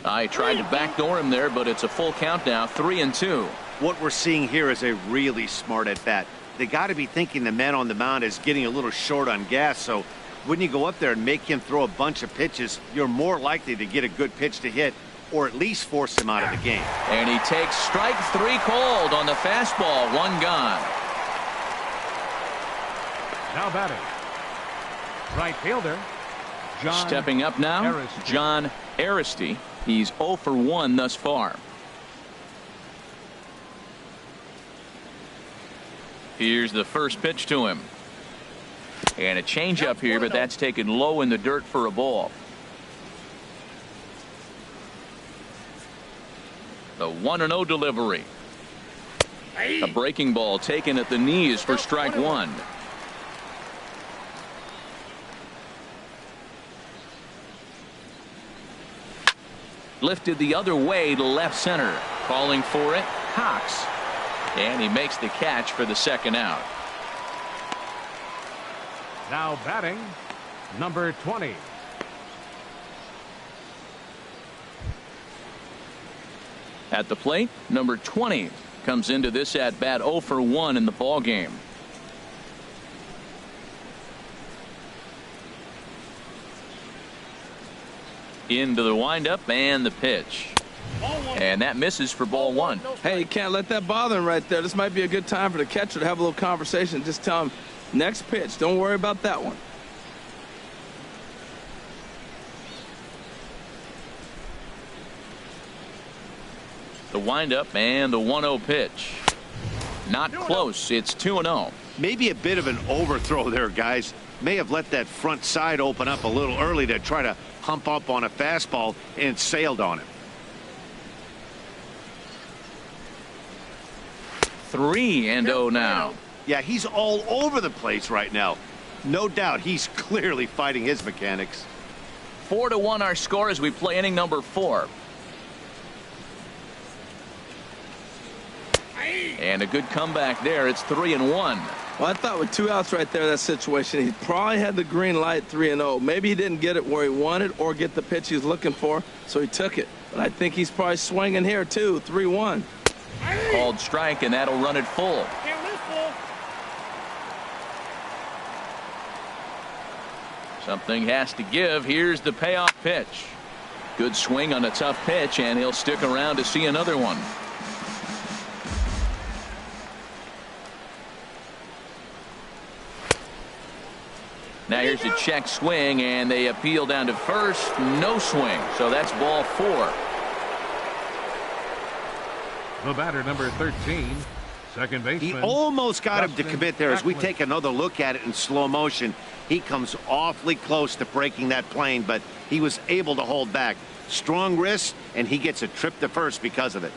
I tried to backdoor him there, but it's a full count now, 3-2. What we're seeing here is a really smart at-bat. They got to be thinking the man on the mound is getting a little short on gas, so when you go up there and make him throw a bunch of pitches, you're more likely to get a good pitch to hit or at least force him out of the game. And he takes strike 3 called on the fastball, 1 gone. Now batting, right fielder, John Stepping up now, Aristide. John Aristide. He's 0 for 1 thus far. Here's the first pitch to him. And a changeup here, but that's taken low in the dirt for a ball. The 1-0 delivery. A breaking ball taken at the knees for strike 1. Lifted the other way to left center. Calling for it, Cox. And he makes the catch for the 2nd out. Now batting, number 20. At the plate, number 20 comes into this at bat 0 for 1 in the ball game. Into the windup and the pitch. And that misses for ball 1. Hey, you can't let that bother him right there. This might be a good time for the catcher to have a little conversation. Just tell him, next pitch, don't worry about that one. The windup and the 1-0 pitch. Not close. It's 2-0. Maybe a bit of an overthrow there, guys. May have let that front side open up a little early to try to hump up on a fastball and sailed on it. 3-0 now. Yeah, he's all over the place right now. No doubt he's clearly fighting his mechanics. 4-1 our score as we play inning number 4. And a good comeback there. It's 3-1. Well, I thought with 2 outs right there, that situation, he probably had the green light 3-0. Maybe he didn't get it where he wanted or get the pitch he was looking for, so he took it. But I think he's probably swinging here, too. 3-1. Called strike, and that'll run it full. Something has to give. Here's the payoff pitch. Good swing on a tough pitch, and he'll stick around to see another one. Now here's a check swing, and they appeal down to first. No swing, so that's ball 4. The batter, number 13, second baseman. He almost got him to commit there. As we take another look at it in slow motion, he comes awfully close to breaking that plane, but he was able to hold back. Strong wrist, and he gets a trip to first because of it.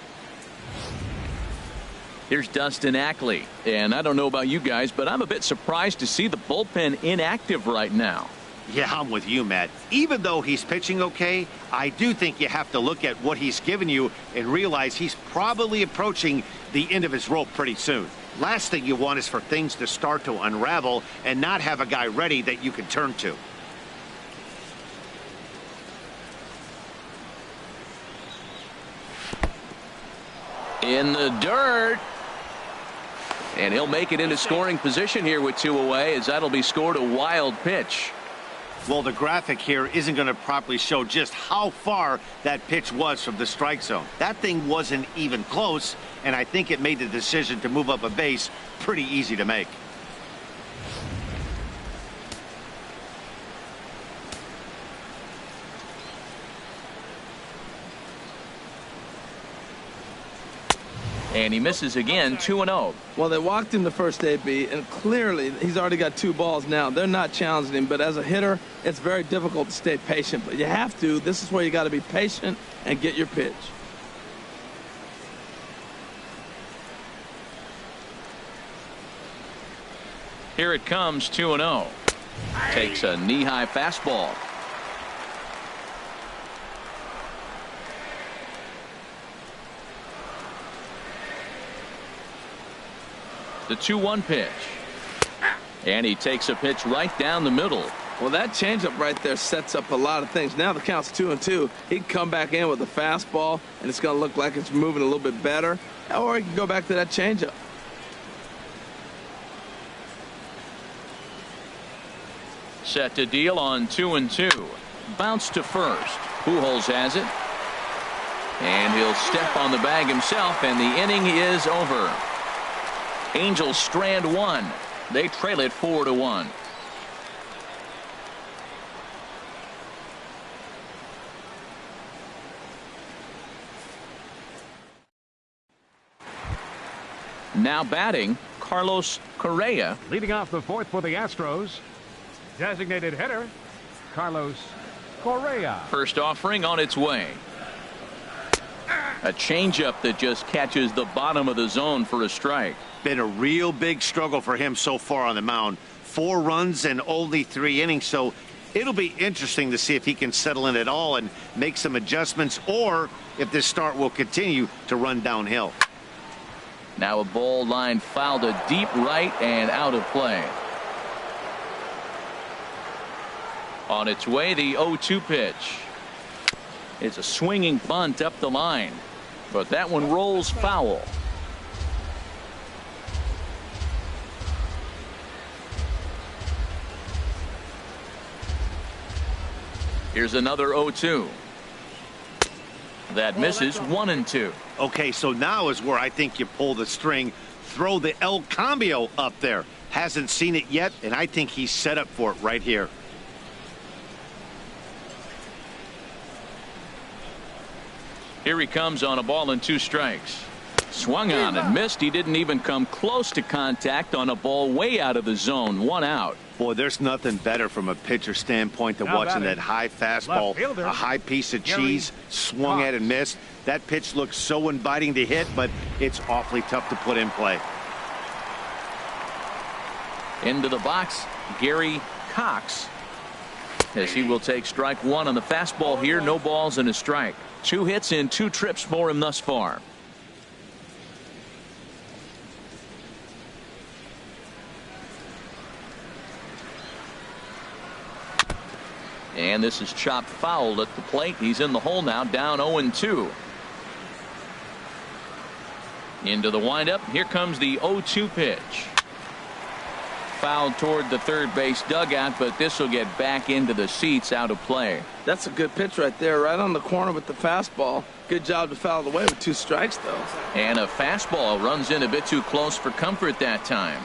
Here's Dustin Ackley, and I don't know about you guys, but I'm a bit surprised to see the bullpen inactive right now. Yeah, I'm with you, Matt. Even though he's pitching okay, I do think you have to look at what he's given you and realize he's probably approaching the end of his rope pretty soon. Last thing you want is for things to start to unravel and not have a guy ready that you can turn to. In the dirt. And he'll make it into scoring position here with 2 away, as that'll be scored a wild pitch. Well, the graphic here isn't going to properly show just how far that pitch was from the strike zone. That thing wasn't even close, and I think it made the decision to move up a base pretty easy to make. And he misses again, 2-0. Well, they walked him the first AB, and clearly he's already got 2 balls now. They're not challenging him, but as a hitter, it's very difficult to stay patient. But you have to. This is where you got to be patient and get your pitch. Here it comes, 2-0. Takes a knee-high fastball. The 2-1 pitch. And he takes a pitch right down the middle. Well, that changeup right there sets up a lot of things. Now the count's 2-2. He can come back in with a fastball, and it's going to look like it's moving a little bit better. Or he can go back to that changeup. Set to deal on 2-2. Bounce to first. Pujols has it. And he'll step on the bag himself, and the inning is over. Angels strand 1. They trail it 4-1. Now batting, Carlos Correa. Leading off the 4th for the Astros, designated hitter, Carlos Correa. First offering on its way. A changeup that just catches the bottom of the zone for a strike. Been a real big struggle for him so far on the mound. 4 runs and only 3 innings, so it'll be interesting to see if he can settle in at all and make some adjustments, or if this start will continue to run downhill. Now a ball line fouled to deep right and out of play. On its way, the 0-2 pitch. It's a swinging bunt up the line, but that one rolls foul. Here's another 0-2. That misses, 1-2. Okay, so now is where I think you pull the string. Throw the El Cambio up there. Hasn't seen it yet, and I think he's set up for it right here. Here he comes on a ball and 2 strikes. Swung on and missed. He didn't even come close to contact on a ball way out of the zone. 1 out. Boy, there's nothing better from a pitcher standpoint than watching that high fastball, a high piece of cheese, swung at and missed. That pitch looks so inviting to hit, but it's awfully tough to put in play. Into the box, Gary Cox, as he will take strike 1 on the fastball here. No balls and a strike. 2 hits in 2 trips for him thus far. And this is chopped foul at the plate. He's in the hole now, down 0-2. Into the windup. Here comes the 0-2 pitch. Fouled toward the third base dugout, but this will get back into the seats, out of play. That's a good pitch right there, right on the corner with the fastball. Good job to foul it away with 2 strikes, though. And a fastball runs in a bit too close for comfort that time.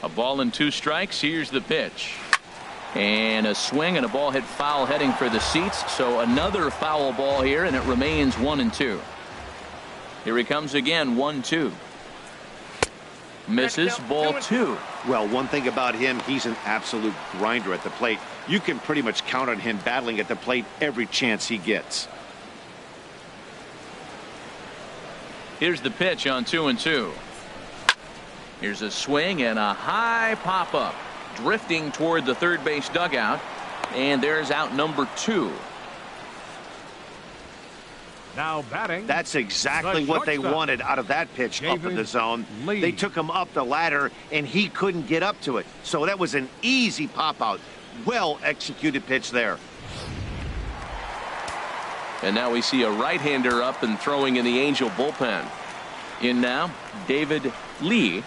A ball and 2 strikes. Here's the pitch. And a swing and a ball hit foul heading for the seats. So another foul ball here, and it remains 1-2. Here he comes again. 1-2. Misses. Ball 2. Well, one thing about him, he's an absolute grinder at the plate. You can pretty much count on him battling at the plate every chance he gets. Here's the pitch on 2-2. Here's a swing and a high pop-up, drifting toward the third base dugout, and there's out number 2. Now batting. That's exactly what they wanted out of that pitch up in the zone. They took him up the ladder, and he couldn't get up to it. So that was an easy pop-out. Well-executed pitch there. And now we see a right-hander up and throwing in the Angel bullpen. In now, David Lee.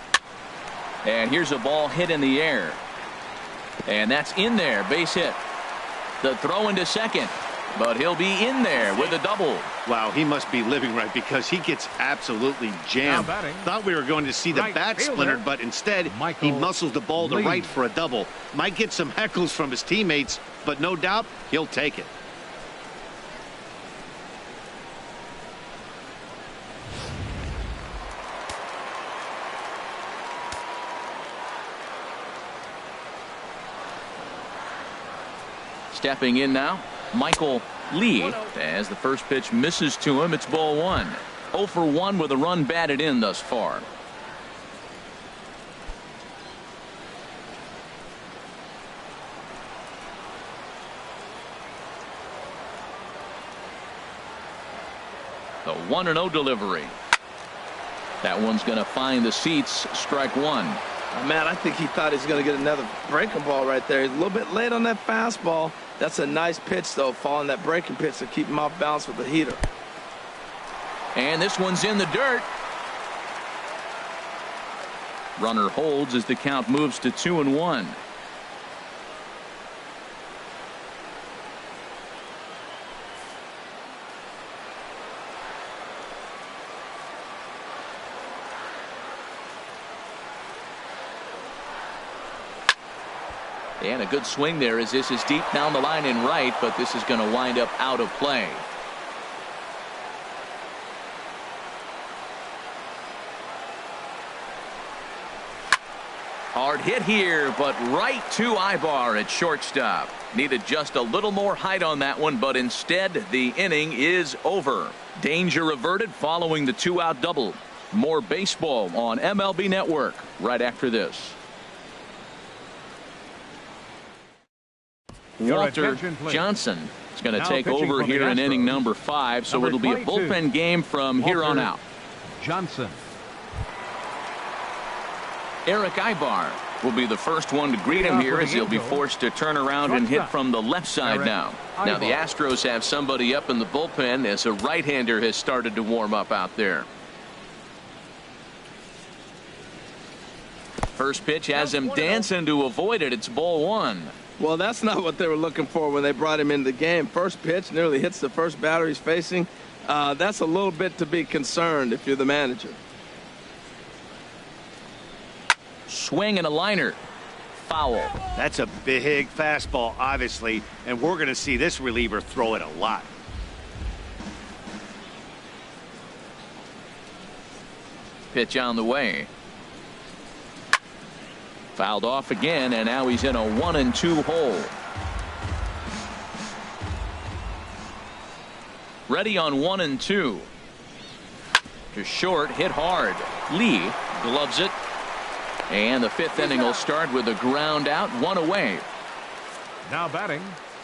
And here's a ball hit in the air. And that's in there. Base hit. The throw into second. But he'll be in there with a double. Wow, he must be living right, because he gets absolutely jammed. Thought we were going to see the bat splintered, but instead he muscles the ball to right for a double. Might get some heckles from his teammates, but no doubt he'll take it. Stepping in now, Michael Lee, as the first pitch misses to him. It's ball 1. 0 for 1 with a run batted in thus far. The 1-0 delivery. That one's going to find the seats. Strike 1. Man, I think he thought he was going to get another breaking ball right there. He's a little bit late on that fastball. That's a nice pitch, though, following that breaking pitch to keep him off balance with the heater. And this one's in the dirt. Runner holds as the count moves to 2-1. And a good swing there as this is deep down the line in right, but this is going to wind up out of play. Hard hit here, but right to Ibar at shortstop. Needed just a little more height on that one, but instead the inning is over. Danger averted following the 2-out double. More baseball on MLB Network right after this. Walter Johnson is going to take over here in inning number 5, so it'll be a bullpen game from here on out. Johnson. Eric Ibar will be the first one to greet him here, as he'll be forced to turn around and hit from the left side now. Now the Astros have somebody up in the bullpen, as a right-hander has started to warm up out there. First pitch has him dancing to avoid it. It's ball 1. Well, that's not what they were looking for when they brought him into the game. First pitch nearly hits the first batter he's facing. That's a little bit to be concerned if you're the manager. Swing and a liner. foul. That's a big fastball, obviously, and we're going to see this reliever throw it a lot. Pitch on the way. Fouled off again, and now he's in a 1-2 hole. Ready on 1-2. To short, hit hard. Lee gloves it. And the fifth inning will start with a ground out, one away. Now batting.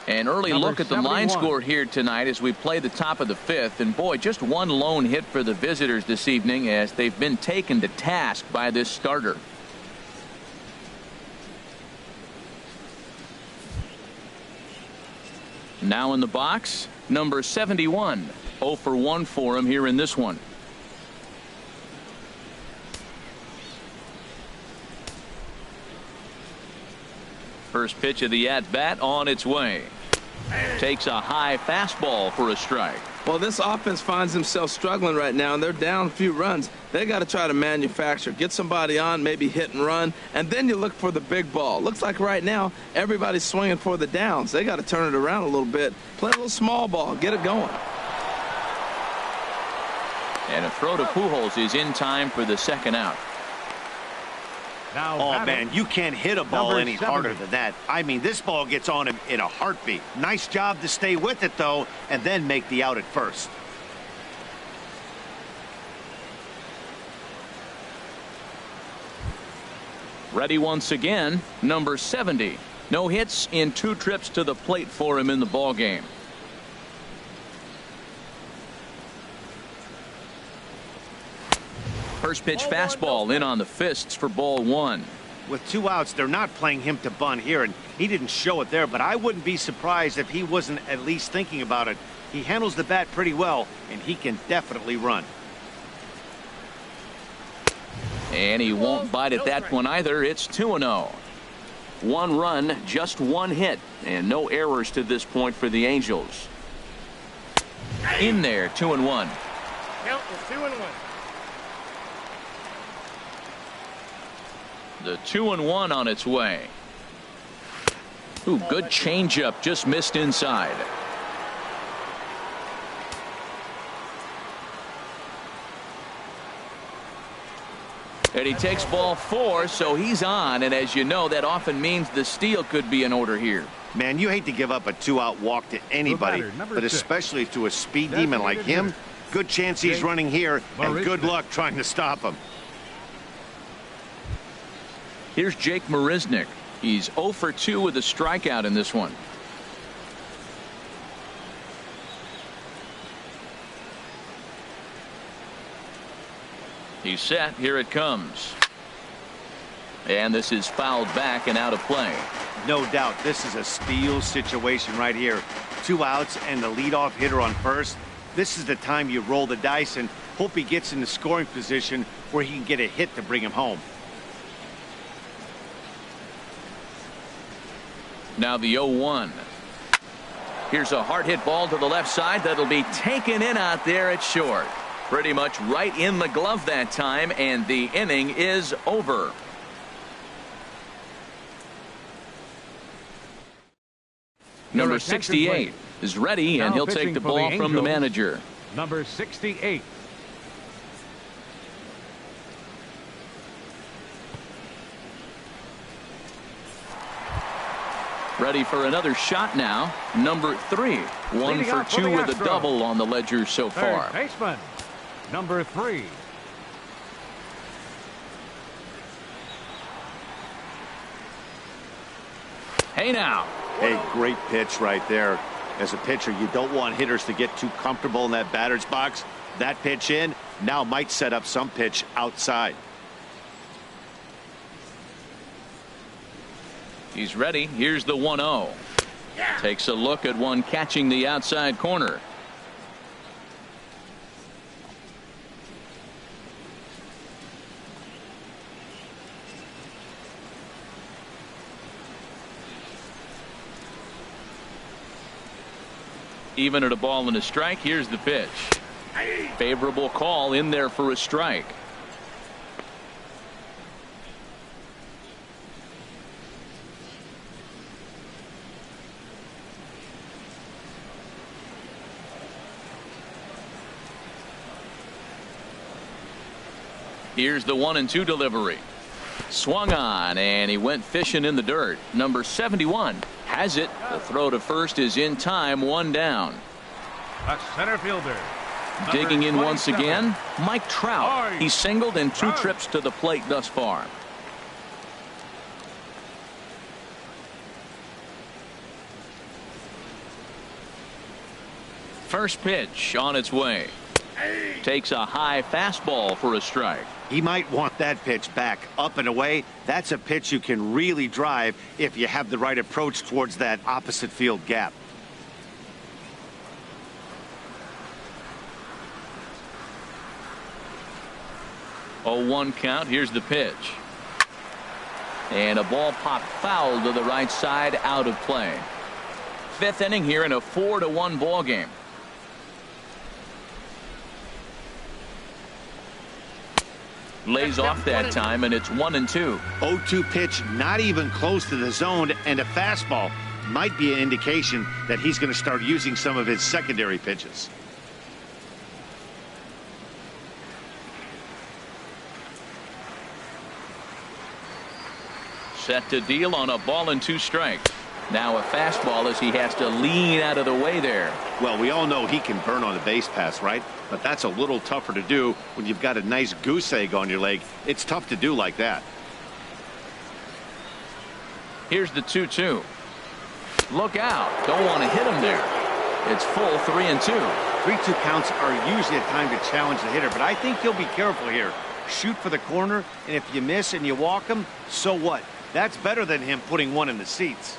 An early look at the 71. line score here tonight as we play the top of the fifth. And boy, just one lone hit for the visitors this evening as they've been taken to task by this starter. Now in the box, number 71. 0 for 1 for him here in this one. First pitch of the at-bat on its way. Takes a high fastball for a strike. Well, this offense finds themselves struggling right now, and they're down a few runs. They got to try to manufacture, get somebody on, maybe hit and run, and then you look for the big ball. Looks like right now everybody's swinging for the downs. They got to turn it around a little bit, play a little small ball, get it going. And a throw to Pujols is in time for the second out. Now oh, man, you can't hit a ball any harder than that. I mean, this ball gets on him in a heartbeat. Nice job to stay with it, though, and then make the out at first. Ready once again, number 70. No hits in 2 trips to the plate for him in the ballgame. First pitch fastball in on the fists for ball 1. With 2 outs, they're not playing him to bunt here, and he didn't show it there, but I wouldn't be surprised if he wasn't at least thinking about it. He handles the bat pretty well, and he can definitely run. And he won't bite at that one either. It's 2-0. 1 run, just 1 hit, and no errors to this point for the Angels. In there, 2-1. Count is 2-1. The 2-1 on its way. Ooh, good changeup, just missed inside. And he takes ball 4, so he's on, and as you know, that often means the steal could be in order here. Man, you hate to give up a 2-out walk to anybody, but especially to a speed demon like him. Good chance he's running here, and good luck trying to stop him. Here's Jake Marisnick. He's 0 for 2 with a strikeout in this one. He's set. Here it comes. And this is fouled back and out of play. No doubt this is a steal situation right here. 2 outs and the leadoff hitter on first. This is the time you roll the dice and hope he gets in the scoring position where he can get a hit to bring him home. Now the 0-1. Here's a hard hit ball to the left side that'll be taken in out there at short. Pretty much right in the glove that time, and the inning is over. Number 68 is ready, and he'll take the ball from the manager. Number 68. Ready for another shot now. Number 3. 1 for 2 with a double on the ledger so far. Third baseman, number 3. Hey now. Hey, great pitch right there. As a pitcher, you don't want hitters to get too comfortable in that batter's box. That pitch in now might set up some pitch outside. He's ready. Here's the 1-0. Takes a look at one catching the outside corner. Even at a ball and a strike, here's the pitch. Favorable call in there for a strike. Here's the 1-2 delivery. Swung on, and he went fishing in the dirt. Number 71 has it. The throw to first is in time, 1 down. A center fielder. Digging in once 27. again, Mike Trout. He singled in 2 trips to the plate thus far. First pitch on its way. Takes a high fastball for a strike. He might want that pitch back, up and away. That's a pitch you can really drive if you have the right approach towards that opposite field gap. Oh, 1 count. Here's the pitch. And a ball popped foul to the right side, out of play. 5th inning here in a 4-1 ball game. Lays off that time, and it's 1-2. 0-2 pitch, not even close to the zone, and a fastball might be an indication that he's going to start using some of his secondary pitches. Set to deal on a ball and 2 strikes. Now a fastball as he has to lean out of the way there. Well, we all know he can burn on a base pass, right? But that's a little tougher to do when you've got a nice goose egg on your leg. It's tough to do like that. Here's the 2-2. Look out. Don't want to hit him there. It's full 3-2. 3-2 counts are usually a time to challenge the hitter, but I think he'll be careful here. Shoot for the corner, and if you miss and you walk him, so what? That's better than him putting one in the seats.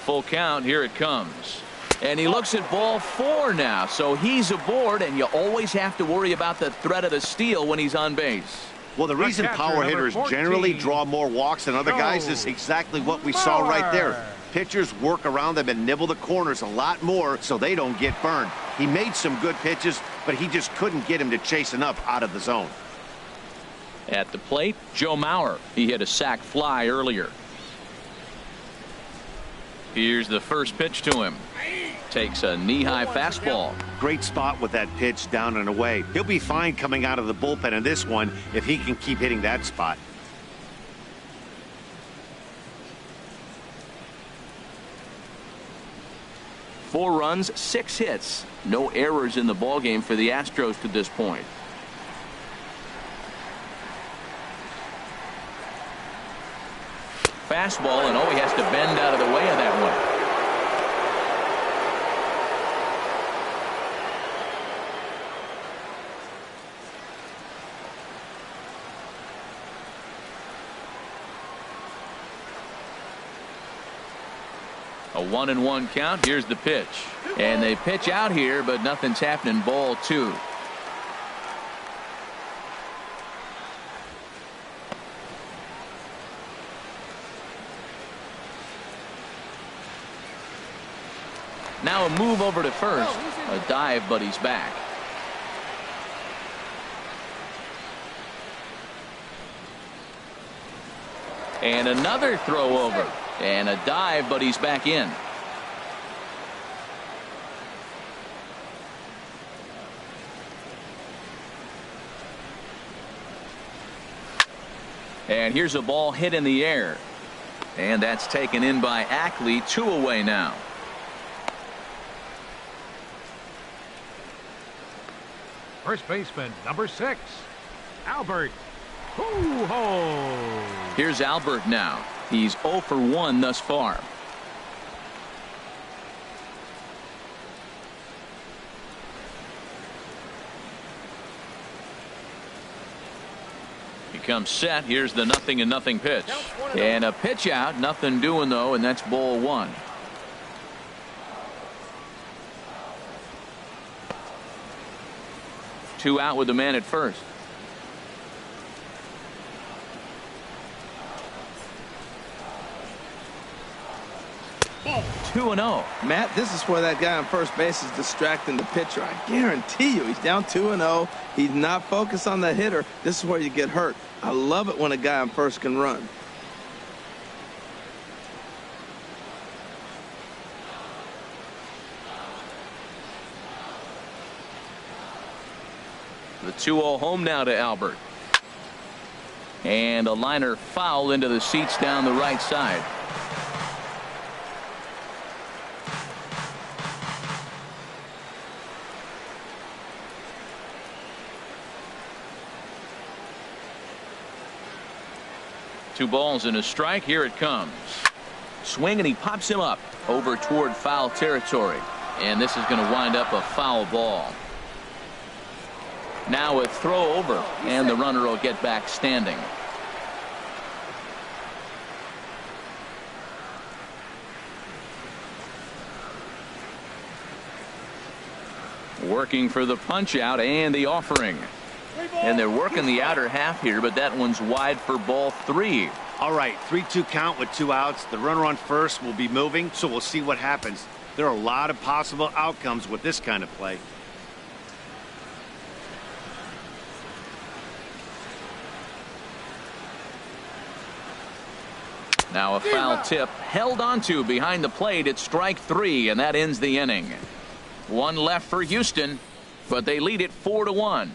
Full count. Here it comes. And he looks at ball 4 now. So he's aboard, and you always have to worry about the threat of the steal when he's on base. Well, the reason power hitters generally draw more walks than other guys is exactly what we saw right there. Pitchers work around them and nibble the corners a lot more so they don't get burned. He made some good pitches, but he just couldn't get him to chase enough out of the zone. At the plate, Joe Mauer. He hit a sac fly earlier. Here's the first pitch to him. Takes a knee-high fastball. Great spot with that pitch down and away. He'll be fine coming out of the bullpen in this one if he can keep hitting that spot. Four runs, 6 hits. No errors in the ballgame for the Astros to this point. Fastball, and he has to bend out of the way of that one. A 1-1 count. Here's the pitch. And they pitch out here, but nothing's happening. Ball 2. Now a move over to first. A dive, but he's back. And another throw over. And a dive, but he's back in. And here's a ball hit in the air. And that's taken in by Ackley. 2 away now. First baseman, number 6, Albert. Hoo-ho! Here's Albert now. He's 0 for 1 thus far. He comes set. Here's the 0-0 pitch. And a pitch out. Nothing doing, though, and that's ball 1. Two out with the man at first. 2-0. Matt, this is where that guy on first base is distracting the pitcher. I guarantee you he's down 2-0. He's not focused on the hitter. This is where you get hurt. I love it when a guy on first can run. The 2-0 home now to Albert. And a liner foul into the seats down the right side. Two balls and a strike. Here it comes. Swing, and he pops him up over toward foul territory. And this is going to wind up a foul ball. Now a throw over, and the runner will get back standing. Working for the punch out and the offering. And they're working the outer half here, but that one's wide for ball 3. All right, 3-2 count with 2 outs. The runner on first will be moving, so we'll see what happens. There are a lot of possible outcomes with this kind of play. Now a foul tip held onto behind the plate. It's strike 3, and that ends the inning. One left for Houston, but they lead it 4-1.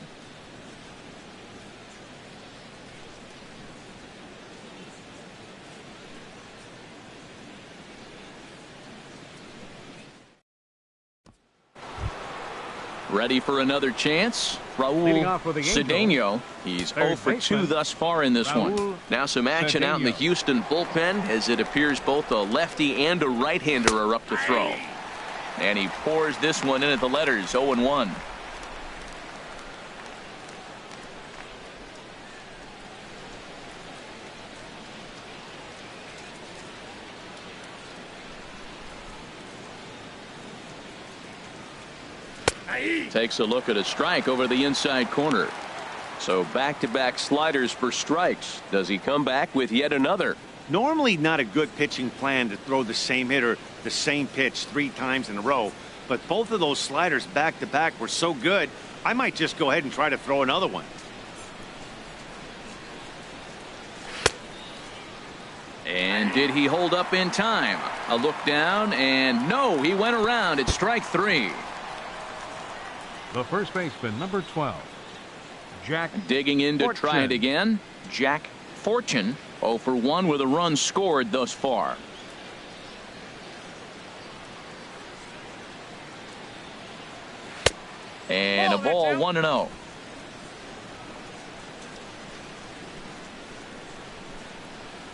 Ready for another chance? Raul Cedeno. He's 0 for 2 thus far in this one. Now some action out in the Houston bullpen, as it appears both a lefty and a right-hander are up to throw. And he pours this one in at the letters, 0-1. Takes a look at a strike over the inside corner. So back-to-back sliders for strikes. Does he come back with yet another? Normally not a good pitching plan to throw the same hitter the same pitch 3 times in a row, but both of those sliders back-to-back were so good, I might just go ahead and try to throw another one. And did he hold up in time? A look down, and no, he went around. It's strike 3. The first baseman, number 12, Jack. Digging in to Fortune. try it again. Jack Fortune, 0 for 1 with a run scored thus far. And a ball, 1-0.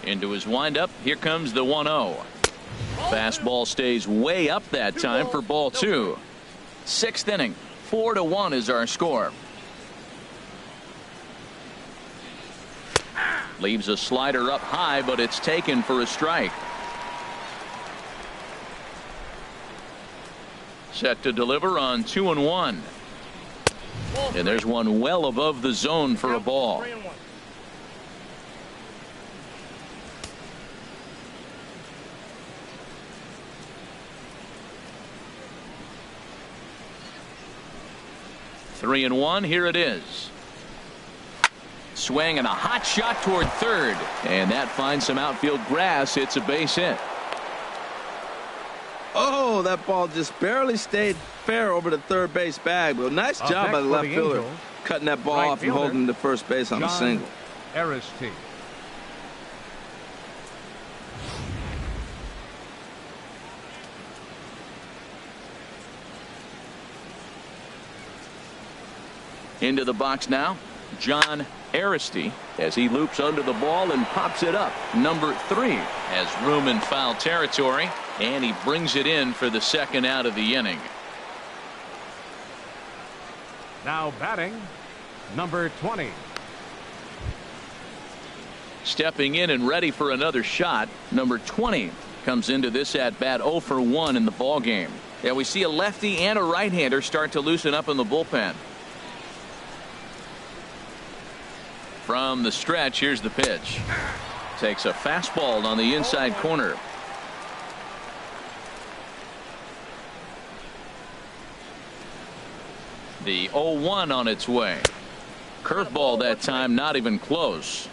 Into his windup. Here comes the 1-0. Fastball stays way up that time for ball 2. 6th inning. 4-1 is our score. Leaves a slider up high, but it's taken for a strike. Set to deliver on 2-1. And there's one well above the zone for a ball. 3-1. Here it is. Swing and a hot shot toward third, and that finds some outfield grass. It's a base hit. Oh, that ball just barely stayed fair over the third base bag. But nice job by the left fielder, cutting that ball off and holding him to first base on a single. Aristi. Into the box now, John Aristi, as he loops under the ball and pops it up. Number 3 has room in foul territory, and he brings it in for the second out of the inning. Now batting, number 20. Stepping in and ready for another shot, number 20 comes into this at bat 0 for 1 in the ball game. Yeah, we see a lefty and a right-hander start to loosen up in the bullpen. From the stretch, here's the pitch. Takes a fastball on the inside corner. The 0-1 on its way. Curveball that time, not even close.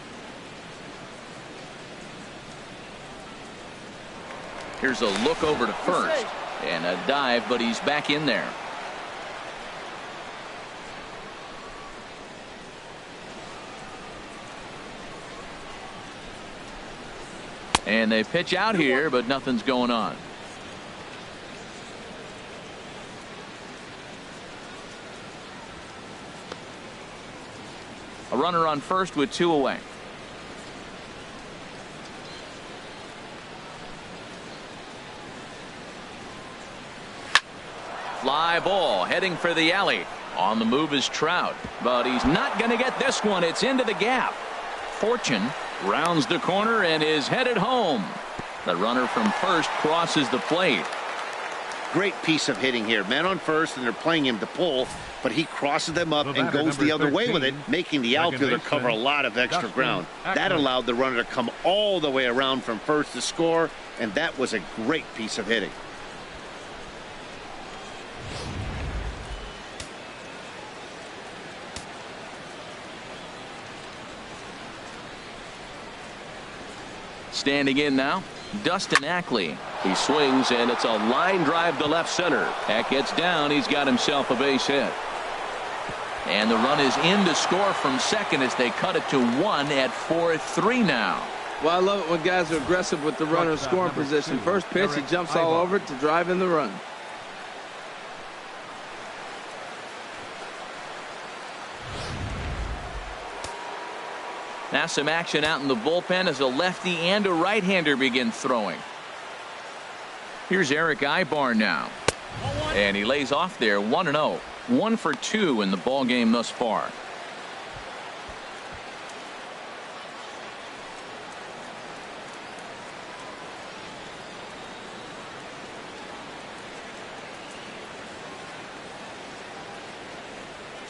Here's a look over to first and a dive, but he's back in there. And they pitch out here, but nothing's going on. A runner on first with 2 away. Fly ball heading for the alley. On the move is Trout, but he's not going to get this one. It's into the gap. Fortune rounds the corner and is headed home. The runner from first crosses the plate. Great piece of hitting here. Men on first, and they're playing him to pull, but he crosses them up and goes the other way with it, making the outfielder cover a lot of extra ground. That allowed the runner to come all the way around from first to score, and that was a great piece of hitting. Standing in now, Dustin Ackley. He swings, and it's a line drive to left center. That gets down. He's got himself a base hit. And the run is in to score from second as they cut it to 1 at 4-3 now. Well, I love it when guys are aggressive with the runner in scoring position. First pitch, he jumps all over it to drive in the run. Now some action out in the bullpen as a lefty and a right-hander begin throwing. Here's Eric Ibar now. And he lays off there 1-0. 1 for 2 in the ball game thus far.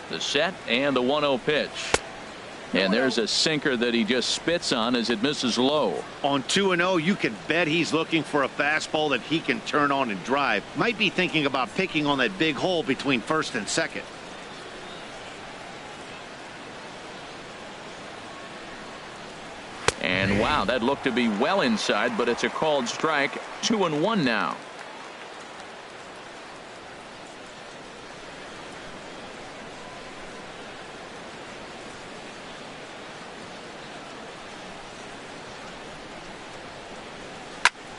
The set and the 1-0 pitch. And there's a sinker that he just spits on as it misses low. On 2-0, you can bet he's looking for a fastball that he can turn on and drive. Might be thinking about picking on that big hole between first and second. And wow, that looked to be well inside, but it's a called strike. 2-1 now.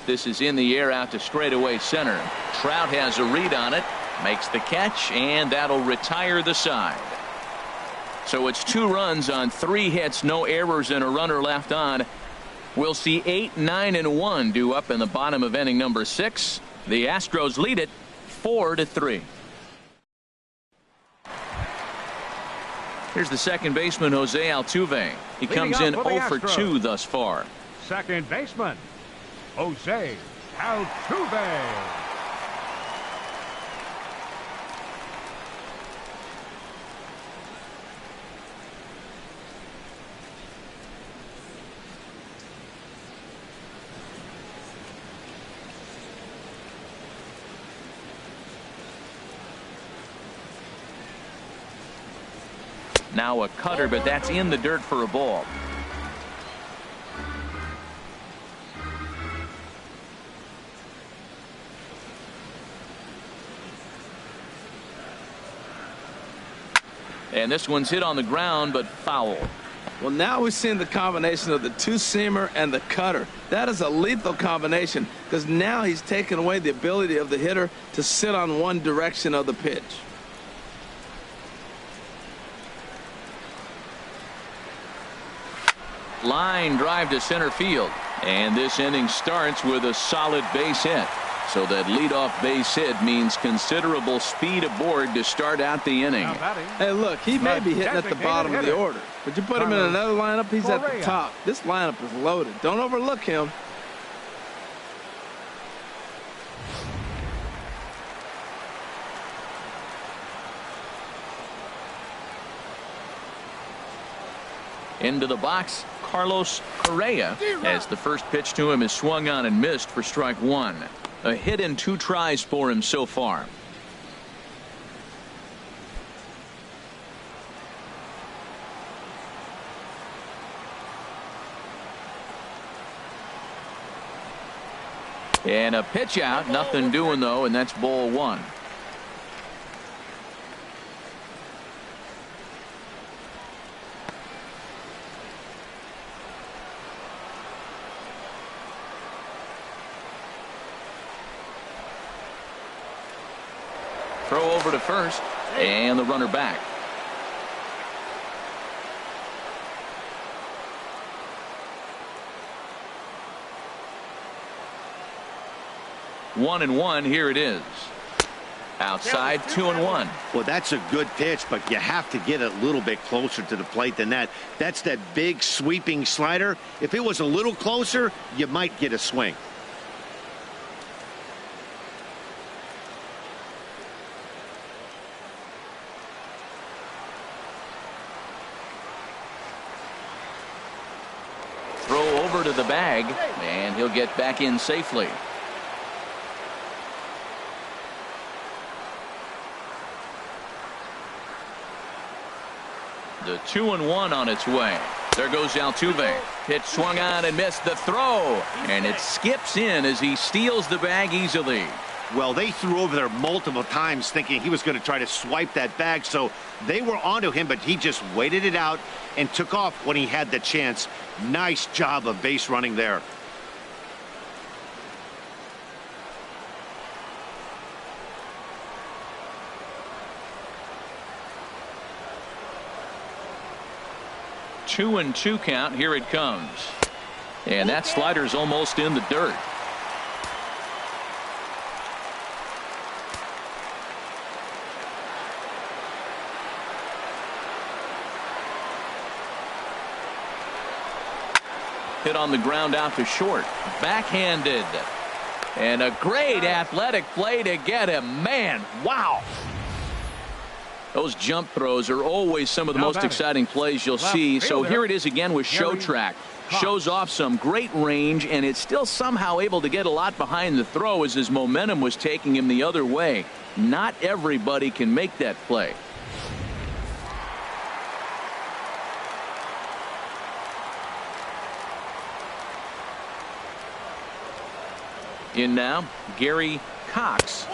This is in the air out to straightaway center. Trout has a read on it, makes the catch, and that'll retire the side. So it's 2 runs on 3 hits, no errors, and a runner left on. We'll see 8, 9, and 1 due up in the bottom of inning number 6. The Astros lead it 4-3. Here's the second baseman, Jose Altuve. He comes in 0 for 2 thus far. Second baseman, Jose Altuve. Now a cutter, but that's in the dirt for a ball. And this one's hit on the ground, but foul. Well, now we're seeing the combination of the two-seamer and the cutter. That is a lethal combination because now he's taken away the ability of the hitter to sit on one direction of the pitch. Line drive to center field. And this inning starts with a solid base hit. So that leadoff base hit means considerable speed aboard to start out the inning. Hey, look, he may be hitting at the bottom of the order, but you put him in another lineup, he's at the top. This lineup is loaded. Don't overlook him. Into the box, Carlos Correa, as the first pitch to him is swung on and missed for strike 1. A hit in 2 tries for him so far. And a pitch out, nothing doing though, and that's ball 1. Throw over to first, and the runner back. One and one. Here it is. Outside, 2-1. Well, that's a good pitch, but you have to get it a little bit closer to the plate than that. That's that big sweeping slider. If it was a little closer, you might get a swing. Throw over to the bag, and he'll get back in safely. The 2-1 on its way. There goes Altuve. Pitch swung on and missed the throw. And it skips in as he steals the bag easily. Well, they threw over there multiple times thinking he was going to try to swipe that bag. So they were onto him, but he just waited it out and took off when he had the chance. Nice job of base running there. Two and two count. Here it comes. And that slider's almost in the dirt. Hit on the ground out to short. Backhanded. And a great athletic play to get him. Man, wow. Those jump throws are always some of the most exciting plays you'll see. So here it is again with Show Track. Shows off some great range, and it's still somehow able to get a lot behind the throw as his momentum was taking him the other way. Not everybody can make that play. In now, Gary Cox.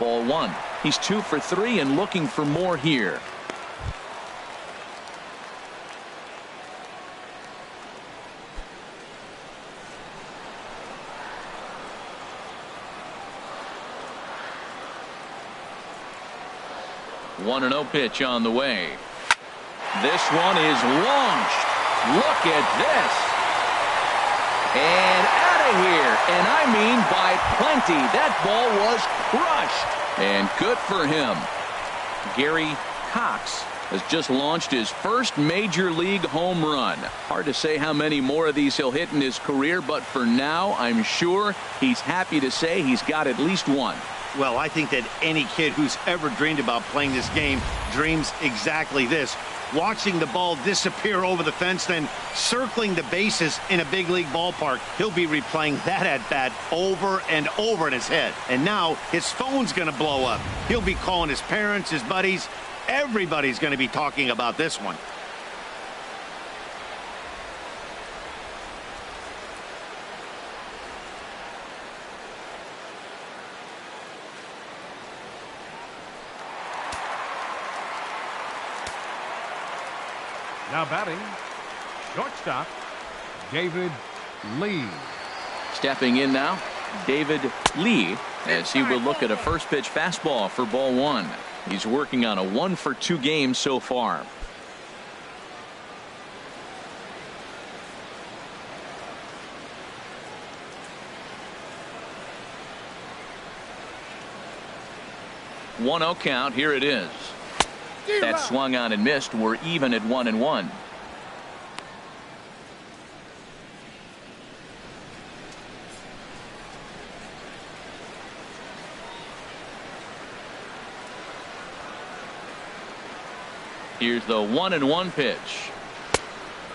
Ball one. He's 2 for 3 and looking for more here. One and 0 pitch on the way. This one is launched. Look at this. And out of here. And I mean by plenty. That ball was crushed. And good for him. Gary Cox has just launched his first major league home run. Hard to say how many more of these he'll hit in his career, but for now, I'm sure he's happy to say he's got at least one. Well, I think that any kid who's ever dreamed about playing this game dreams exactly this. Watching the ball disappear over the fence, then circling the bases in a big league ballpark. He'll be replaying that at bat over and over in his head. And now his phone's going to blow up. He'll be calling his parents, his buddies. Everybody's going to be talking about this one. Now batting, shortstop, David Lee. Stepping in now, David Lee, as he will look at a first pitch fastball for ball one. He's working on a 1 for 2 game so far. One 0 count. Here it is. That swung on and missed. We're even at 1-1. Here's the 1-1 pitch.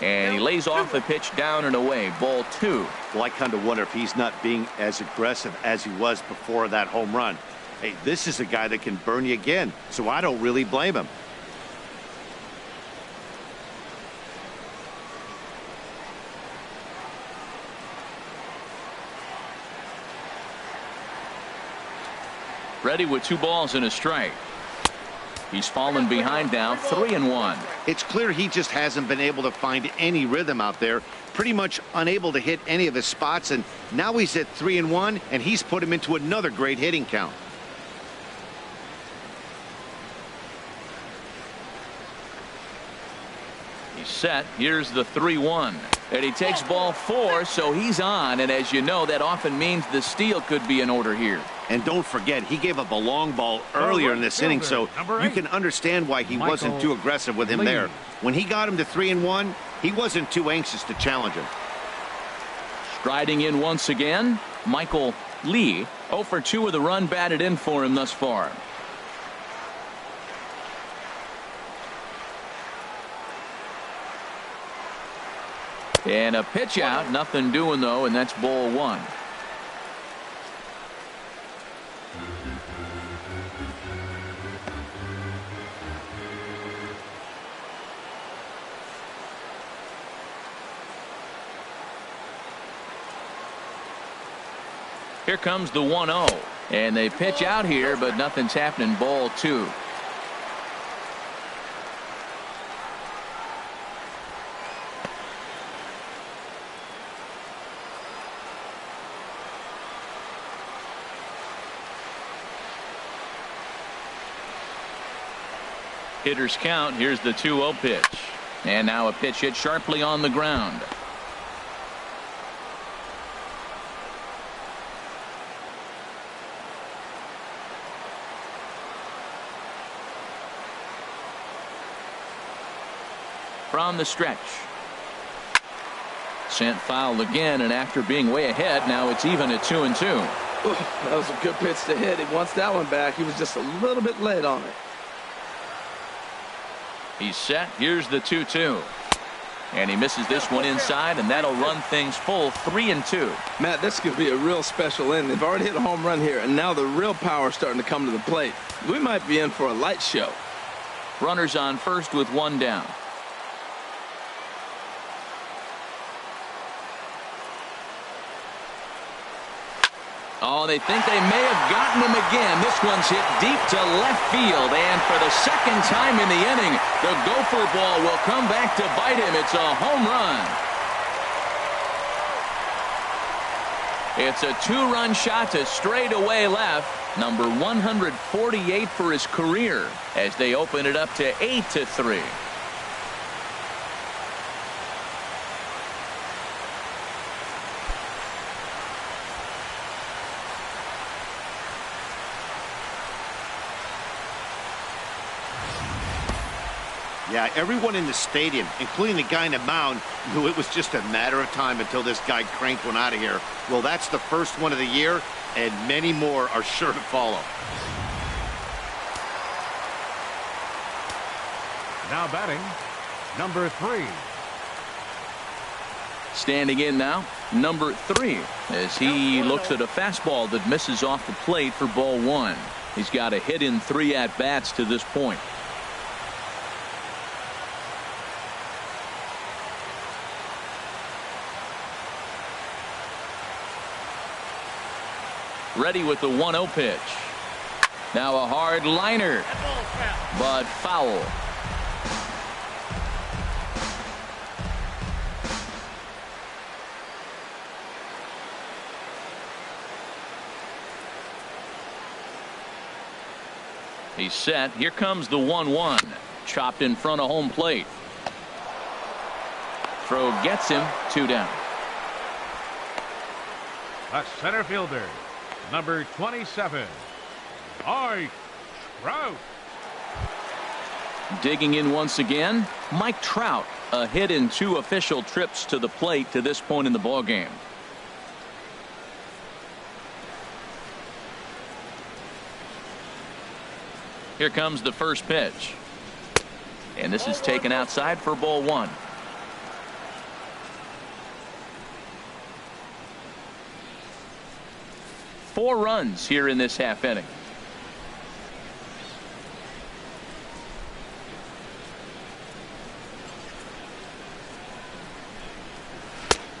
And he lays off the pitch down and away. Ball 2. Well, I kind of wonder if he's not being as aggressive as he was before that home run. Hey, this is a guy that can burn you again, so I don't really blame him. Ready with 2 balls and a strike. He's fallen behind now, 3-1. It's clear he just hasn't been able to find any rhythm out there. Pretty much unable to hit any of his spots, and now he's at 3-1, and he's put him into another great hitting count. He's set. Here's the 3-1. And he takes ball 4, so he's on. And as you know, that often means the steal could be in order here. And don't forget, he gave up a long ball earlier in this inning, so you can understand why he wasn't too aggressive with him there. When he got him to 3-1, he wasn't too anxious to challenge him. Striding in once again, Michael Lee. 0 for 2 with a run batted in for him thus far. And a pitch out, nothing doing though, and that's ball 1. Here comes the 1-0, and they pitch out here, but nothing's happening. Ball 2. Hitters count. Here's the 2-0 pitch. And now a pitch hit sharply on the ground. From the stretch. Sent foul again, and after being way ahead, now it's even at 2-2. That was a good pitch to hit. He wants that one back. He was just a little bit late on it. He's set. Here's the 2-2. And he misses this one inside, and that'll run things full 3-2. Matt, this could be a real special inning. They've already hit a home run here, and now the real power is starting to come to the plate. We might be in for a light show. Runners on first with 1 down. Oh, they think they may have gotten him again. This one's hit deep to left field. And for the second time in the inning, the gopher ball will come back to bite him. It's a home run. It's a 2-run shot to straightaway left. Number 148 for his career as they open it up to 8-3. Yeah, everyone in the stadium, including the guy in the mound, knew it was just a matter of time until this guy cranked one out of here. Well, that's the first one of the year, and many more are sure to follow. Now batting, number 3. Standing in now, number 3, as he looks at a fastball that misses off the plate for ball 1. He's got a hit in 3 at-bats to this point. Ready with the 1-0 pitch. Now a hard liner, but foul. He's set. Here comes the 1-1. Chopped in front of home plate. Throw gets him. 2 down. A center fielder, number 27, Mike Trout. Digging in once again, Mike Trout. A hit in 2 official trips to the plate to this point in the ballgame. Here comes the first pitch. And this is taken outside for ball 1. Four runs here in this half inning.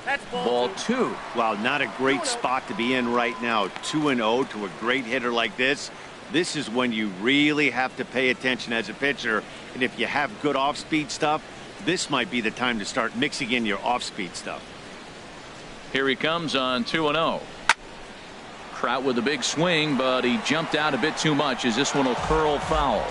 That's Ball 2. Wow, not a great spot to be in right now. 2-0 to a great hitter like this. This is when you really have to pay attention as a pitcher. And if you have good off-speed stuff, this might be the time to start mixing in your off-speed stuff. Here he comes on 2-0. Trout with a big swing, but he jumped out a bit too much as this one will curl foul.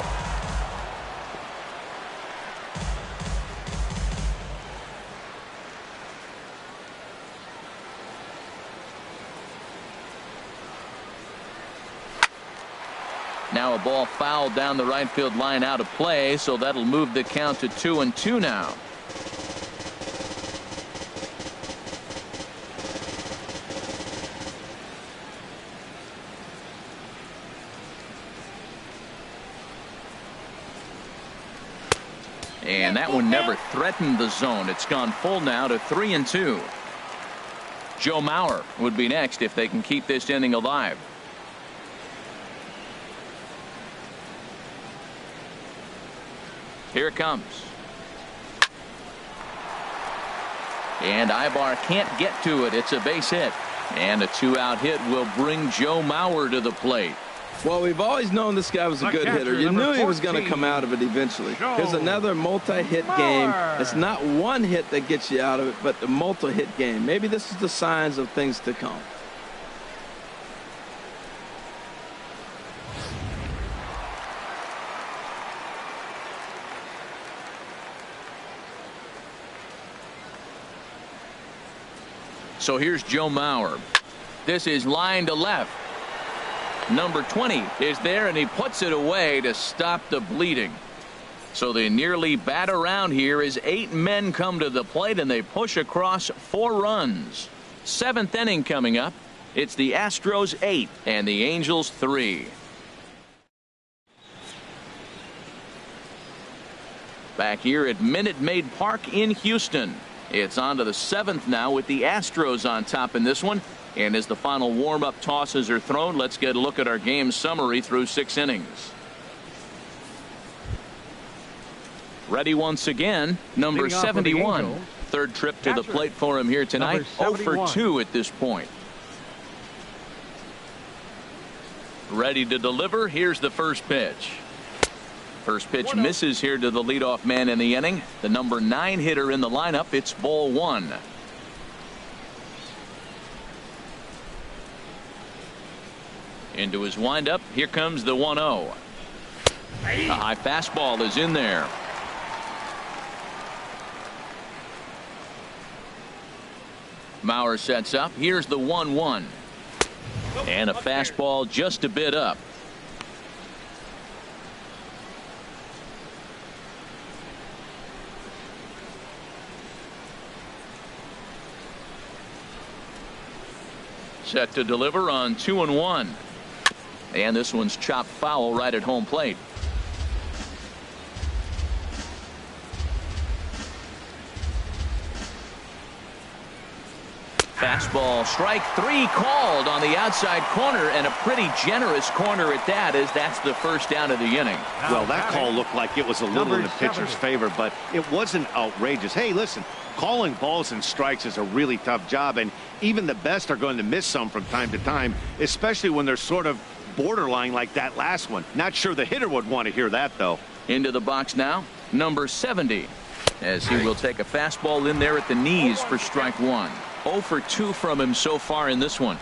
Now a ball fouled down the right field line out of play, so that'll move the count to 2-2 now. And that one never threatened the zone. It's gone full now to 3-2. Joe Mauer would be next if they can keep this inning alive. Here it comes. And Ibar can't get to it. It's a base hit. And a 2-out hit will bring Joe Mauer to the plate. Well, we've always known this guy was a good hitter. You knew he was going to come out of it eventually. Here's another multi-hit game. It's not one hit that gets you out of it, but the multi-hit game. Maybe this is the signs of things to come. So here's Joe Mauer. This is line to left. Number 20 is there, and he puts it away to stop the bleeding. So they nearly bat around here as 8 men come to the plate, and they push across 4 runs. 7th inning coming up. It's the Astros 8 and the Angels 3. Back here at Minute Maid Park in Houston. It's on to the 7th now with the Astros on top in this one. And as the final warm-up tosses are thrown, let's get a look at our game summary through 6 innings. Ready once again, number 71. Third trip to the plate for him here tonight. 0 for 2 at this point. Ready to deliver. Here's the first pitch. First pitch misses here to the leadoff man in the inning. The number 9 hitter in the lineup. It's ball 1. Into his windup. Here comes the 1-0. A high fastball is in there. Mauer sets up. Here's the 1-1. And a fastball just a bit up. Set to deliver on 2-1. And this one's chopped foul right at home plate. Fastball, strike 3 called on the outside corner, and a pretty generous corner at that, as that's the first down of the inning. Well, that call looked like it was a little in the pitcher's favor, but it wasn't outrageous. Hey, listen, calling balls and strikes is a really tough job, and even the best are going to miss some from time to time, especially when they're sort of borderline like that last one. Not sure the hitter would want to hear that, though. Into the box now, number 70, as he will take a fastball in there at the knees for strike 1. 0 for 2 from him so far in this one.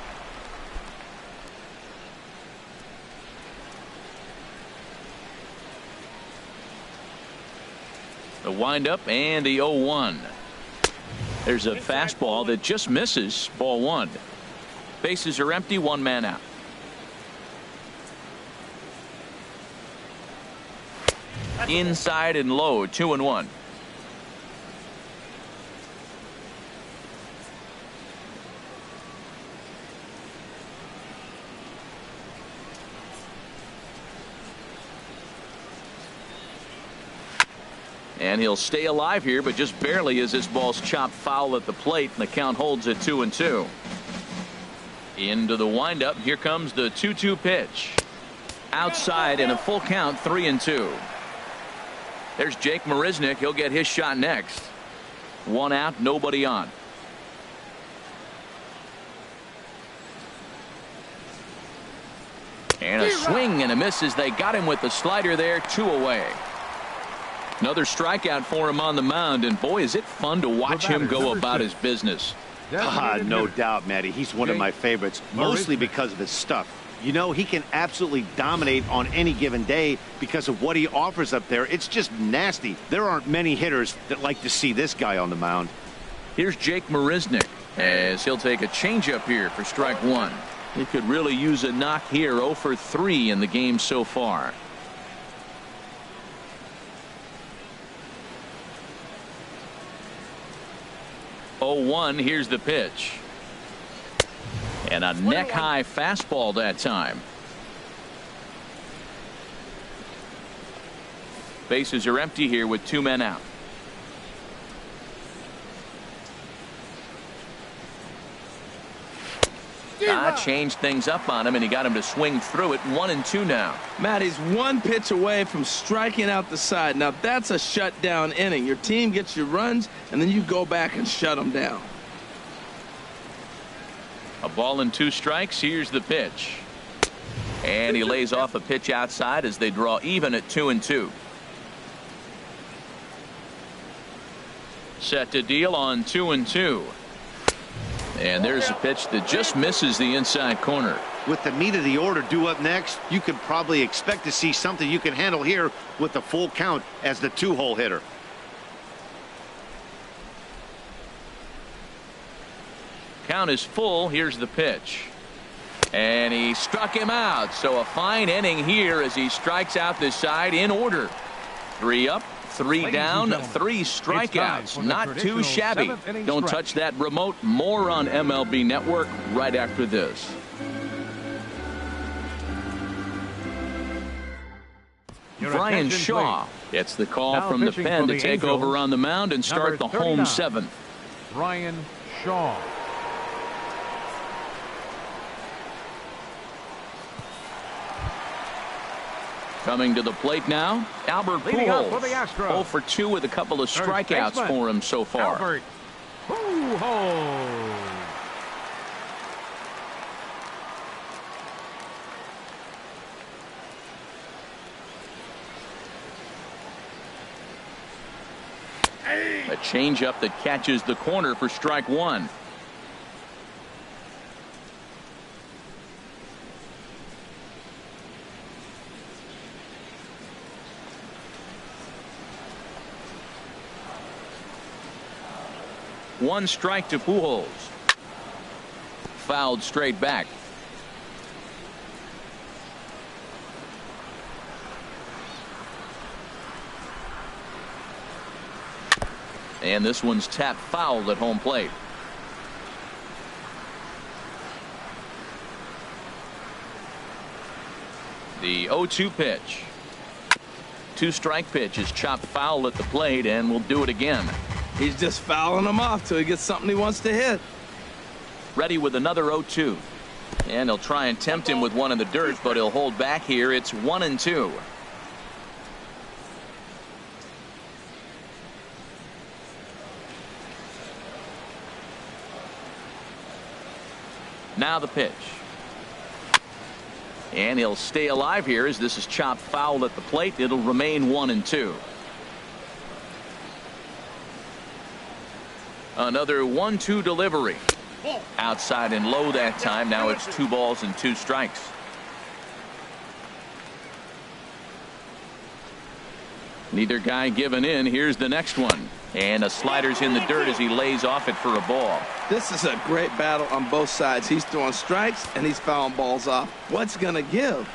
The windup and the 0-1. There's a fastball that just misses. Ball 1. Bases are empty. 1 man out. Inside and low. 2-1. And he'll stay alive here, but just barely as this ball's chopped foul at the plate, and the count holds at 2-2. Into the windup. Here comes the 2-2 pitch. Outside and a full count, 3-2. There's Jake Marisnick. He'll get his shot next. 1 out, nobody on. And a swing and a miss as they got him with the slider there. 2 away. Another strikeout for him on the mound, and boy, is it fun to watch him go about his business. No doubt, Matty. He's one of my favorites, mostly because of his stuff. You know, he can absolutely dominate on any given day because of what he offers up there. It's just nasty. There aren't many hitters that like to see this guy on the mound. Here's Jake Marisnick as he'll take a changeup here for strike 1. He could really use a knock here. 0 for 3 in the game so far. Oh, 1. Here's the pitch. And a neck high fastball that time. Bases are empty here with 2 men out. Changed things up on him, and he got him to swing through it. 1-2 now. Matt, he's 1 pitch away from striking out the side. Now that's a shutdown inning. Your team gets your runs, and then you go back and shut them down. A ball and 2 strikes. Here's the pitch. And he lays off a pitch outside as they draw even at 2-2. Set to deal on 2-2. And there's a pitch that just misses the inside corner. With the meat of the order due up next, you could probably expect to see something you can handle here with the full count as the 2-hole hitter. Count is full. Here's the pitch. And he struck him out. So a fine inning here as he strikes out the side in order. 3 up, 3 down, 3 strikeouts. Not too shabby. Don't touch that remote. More on MLB Network right after this. Brian Shaw gets the call from the pen to take over on the mound and start the home 7th. Brian Shaw. Coming to the plate now, Albert Pujols. 0 for 2 with a couple of strikeouts for him so far. Albert Pujols. A changeup that catches the corner for strike 1. One strike to Pujols. Fouled straight back. And this one's tapped foul at home plate. The 0-2 pitch. 2-strike pitch is chopped foul at the plate, and will do it again. He's just fouling them off till he gets something he wants to hit. Ready with another 0-2. And he'll try and tempt him with one in the dirt, but he'll hold back here. It's 1-2. Now the pitch. And he'll stay alive here as this is chopped foul at the plate. It'll remain 1-2. Another 1-2 delivery. Outside and low that time. Now it's 2 balls and 2 strikes. Neither guy giving in. Here's the next one. And a slider's in the dirt as he lays off it for a ball. This is a great battle on both sides. He's throwing strikes and he's fouling balls off. What's going to give?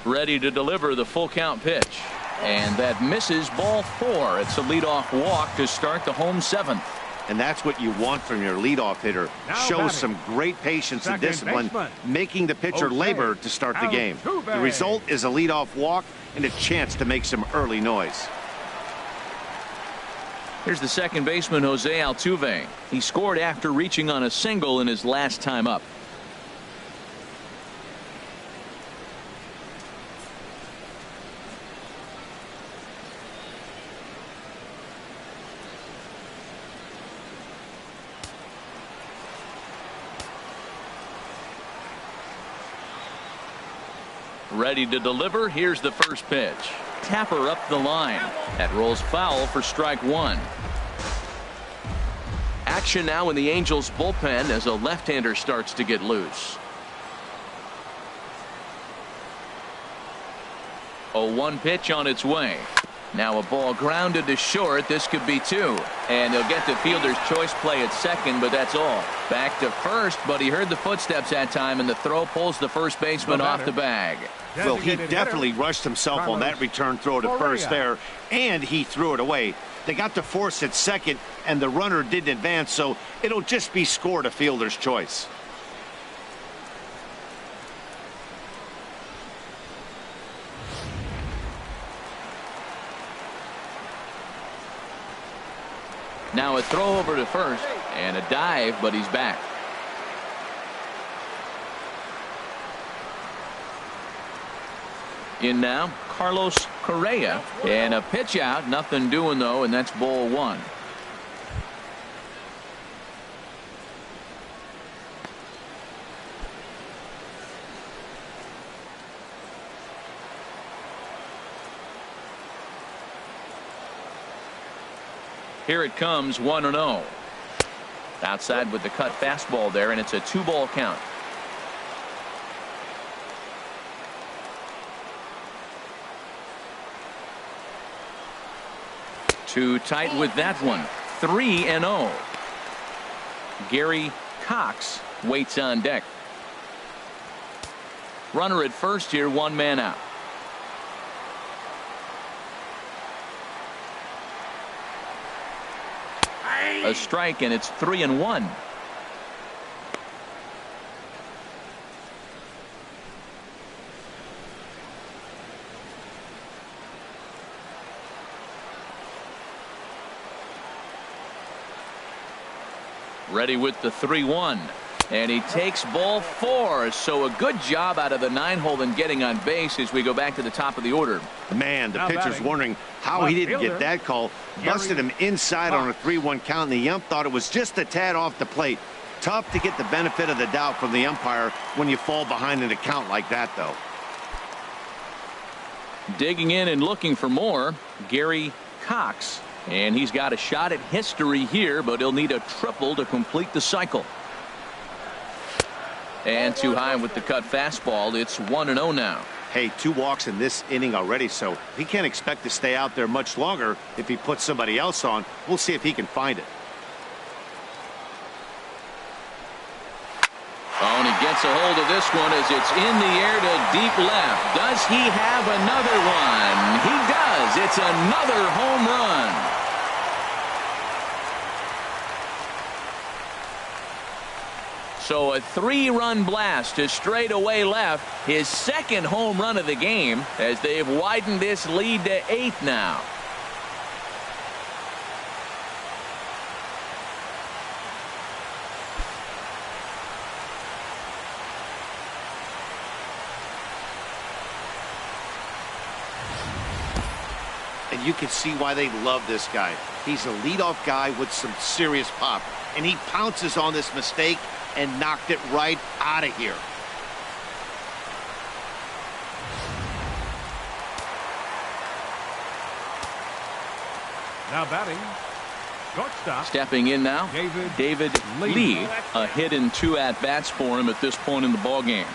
Ready to deliver the full count pitch. And that misses, ball 4. It's a leadoff walk to start the home 7th. And that's what you want from your leadoff hitter. Shows some great patience and discipline, making the pitcher labor to start the game. The result is a leadoff walk and a chance to make some early noise. Here's the second baseman, Jose Altuve. He scored after reaching on a single in his last time up. Ready to deliver. Here's the first pitch. Tapper up the line. That rolls foul for strike 1. Action now in the Angels bullpen as a left-hander starts to get loose. 0-1 pitch on its way. Now a ball grounded to short. This could be two. And they'll get the fielder's choice play at second, but that's all. Back to first, but he heard the footsteps that time, and the throw pulls the first baseman off the bag. Well, he definitely rushed himself on that return throw to first there, and he threw it away. They got to force at second, and the runner didn't advance, so it'll just be scored a fielder's choice. Now a throw over to first and a dive, but he's back. In now, Carlos Correa, and a pitch out. Nothing doing, though, and that's ball one. Here it comes, 1-0. Outside with the cut fastball there, and it's a 2-ball count. Too tight with that one. 3-0. Gary Cox waits on deck. Runner at first here, one man out. A strike, and it's 3-1. Ready with the 3-1, and he takes ball four. So a good job out of the 9-hole in getting on base as we go back to the top of the order. Man, the pitcher's wondering how he didn't get that call. Busted him inside on a 3-1 count, and the ump thought it was just a tad off the plate. Tough to get the benefit of the doubt from the umpire when you fall behind in a count like that, though. Digging in and looking for more, Gary Cox. And he's got a shot at history here, but he'll need a triple to complete the cycle. And too high with the cut fastball. It's 1-0 now. Hey, 2 walks in this inning already, so he can't expect to stay out there much longer if he puts somebody else on. We'll see if he can find it. Oh, and he gets a hold of this one as it's in the air to deep left. Does he have another one? He does. It's another home run. So a 3-run blast to straightaway left. His second home run of the game as they've widened this lead to 8 now. And you can see why they love this guy. He's a leadoff guy with some serious pop, and he pounces on this mistake and knocked it right out of here. Now batting, shortstop. Stepping in now, David Lee. A hit and 2 at-bats for him at this point in the ballgame.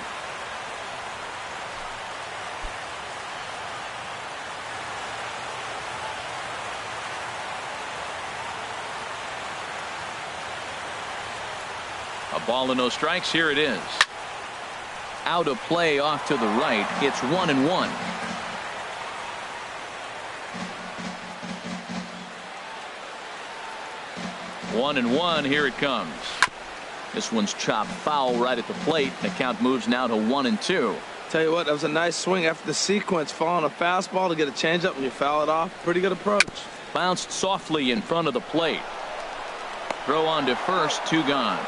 A ball and no strikes. Here it is. Out of play off to the right. It's 1-1. One and one. Here it comes. This one's chopped foul right at the plate. The count moves now to 1-2. Tell you what, that was a nice swing after the sequence. Following a fastball to get a changeup and you foul it off. Pretty good approach. Bounced softly in front of the plate. Throw on to first. 2 gone.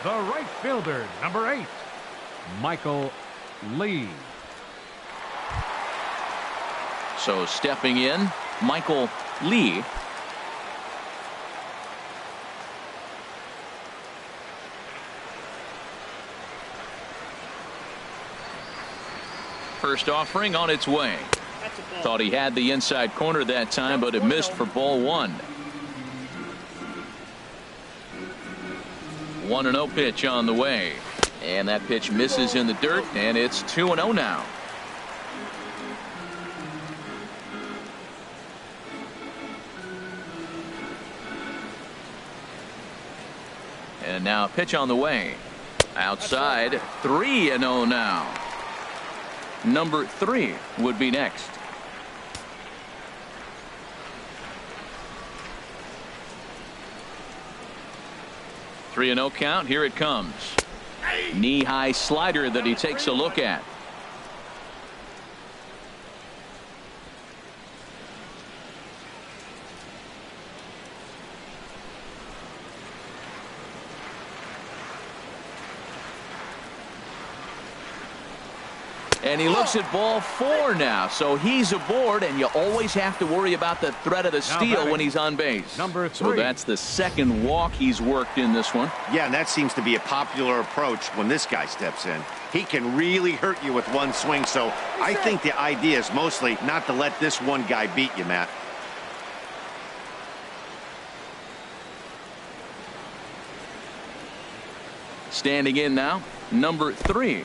The right fielder, number 8, Michael Lee. So stepping in, Michael Lee. First offering on its way. Thought he had the inside corner that time, but it missed for ball 1. 1-0 pitch on the way, and that pitch misses in the dirt, and it's 2-0 now. And now a pitch on the way. Outside, 3-0 now. Number 3 would be next. 3-0 count. Here it comes. Knee-high slider that he takes a look at. And he looks at ball 4 now, so he's aboard, and you always have to worry about the threat of the steal when he's on base. Number 3. So that's the second walk he's worked in this one. Yeah, and that seems to be a popular approach when this guy steps in. He can really hurt you with one swing, so I think the idea is mostly not to let this one guy beat you, Matt. Standing in now, number 3.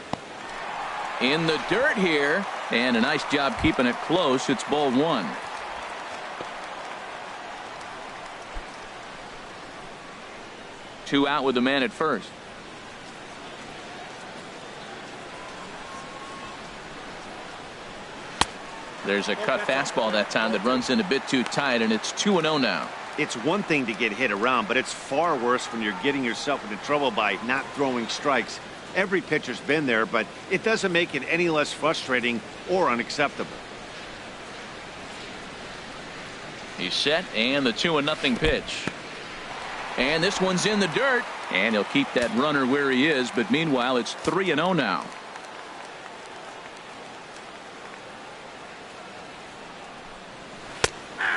In the dirt here, and a nice job keeping it close. It's ball 1. Two out with the man at first. There's a cut fastball that time that runs in a bit too tight, and it's 2-0 now. It's one thing to get hit around, but it's far worse when you're getting yourself into trouble by not throwing strikes. Every pitcher's been there, but it doesn't make it any less frustrating or unacceptable. He's set, and the 2-0 pitch. And this one's in the dirt, and he'll keep that runner where he is, but meanwhile it's 3-0 now.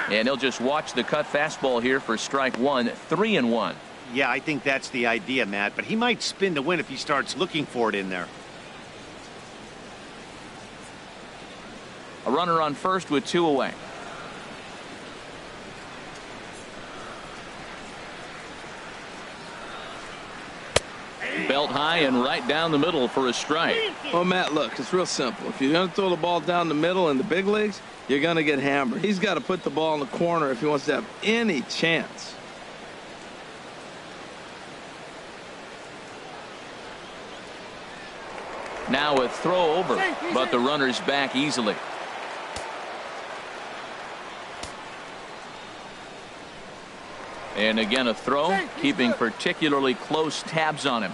And he'll just watch the cut fastball here for strike 1. 3-1. Yeah, I think that's the idea, Matt, but he might spin to win if he starts looking for it in there. A runner on first with 2 away. Belt high and right down the middle for a strike. Well, Matt, look, it's real simple. If you're going to throw the ball down the middle in the big leagues, you're going to get hammered. He's got to put the ball in the corner if he wants to have any chance. Now a throw over, but the runner's back easily. And again a throw, keeping particularly close tabs on him.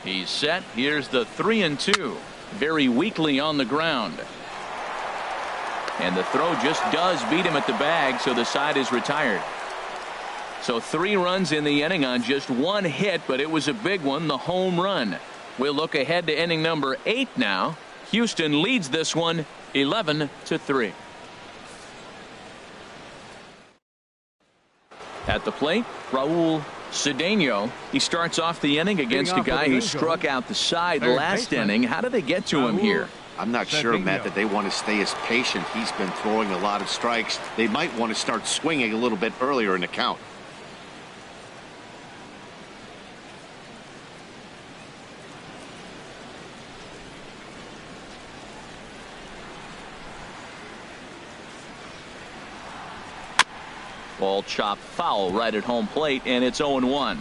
He's set. Here's the 3-2. Very weakly on the ground. And the throw just does beat him at the bag, so the side is retired. So 3 runs in the inning on just 1 hit, but it was a big one, the home run. We'll look ahead to inning number 8 now. Houston leads this one 11-3. At the plate, Raul Cedeno. He starts off the inning against a guy who struck out the side last inning. How did they get to him here? I'm not sure, Matt, that they want to stay as patient. He's been throwing a lot of strikes. They might want to start swinging a little bit earlier in the count. Ball chopped foul right at home plate, and it's 0-1.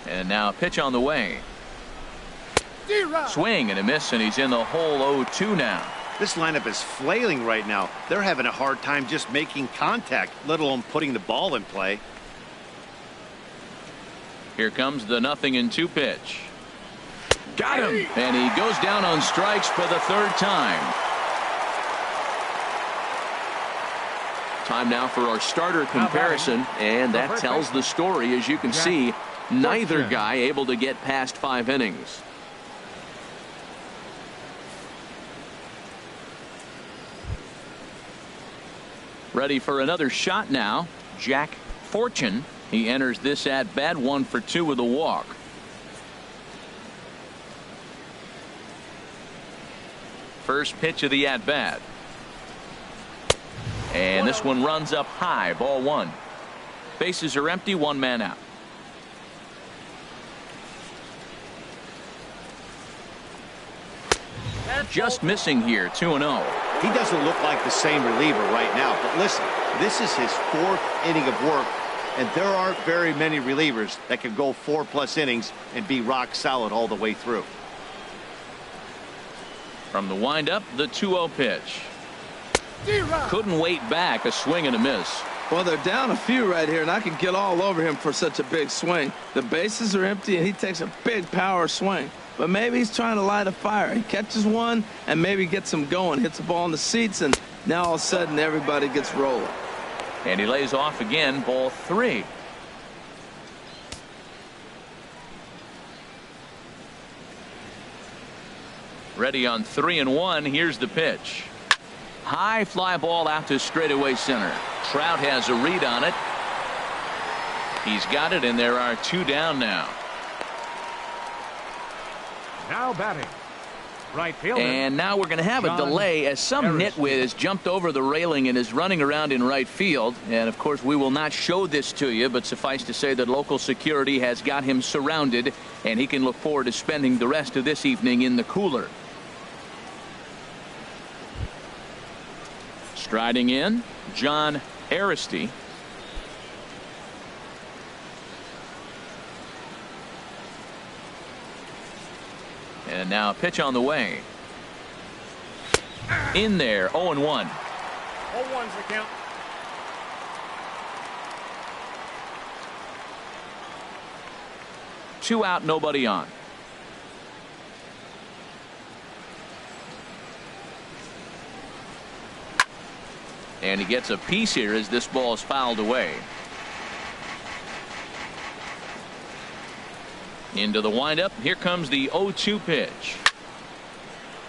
And now a pitch on the way. Swing and a miss, and he's in the hole. 0-2 now. This lineup is flailing right now. They're having a hard time just making contact, let alone putting the ball in play. Here comes the 0-2 pitch. Got him! And he goes down on strikes for the 3rd time. Time now for our starter comparison, and that tells the story. As you can see, neither guy able to get past 5 innings. Ready for another shot now. Jack Fortune. He enters this at bat 1 for 2 with a walk. First pitch of the at bat. And this one runs up high. Ball 1. Bases are empty. 1 man out. Just missing here. 2-0. He doesn't look like the same reliever right now. But listen, this is his 4th inning of work, and there aren't very many relievers that can go 4+ innings and be rock solid all the way through. From the windup, the 2-0 pitch. Couldn't wait back. A swing and a miss. Well, they're down a few right here, and I can get all over him for such a big swing. The bases are empty, and he takes a big power swing. But maybe he's trying to light a fire. He catches one and maybe gets him going, hits the ball in the seats, and now all of a sudden everybody gets rolling. And he lays off again, ball 3. Ready on 3-1. Here's the pitch. High fly ball out to straightaway center. Trout has a read on it. He's got it, and there are 2 down now. Now batting. Right fielder. And now we're going to have a delay as some nitwit has jumped over the railing and is running around in right field. And of course we will not show this to you, but suffice to say that local security has got him surrounded, and he can look forward to spending the rest of this evening in the cooler. Striding in, John Aristey. And now a pitch on the way. In there, 0-1. 0-1's the count. Two out, nobody on. And he gets a piece here as this ball is fouled away. Into the windup. Here comes the 0-2 pitch.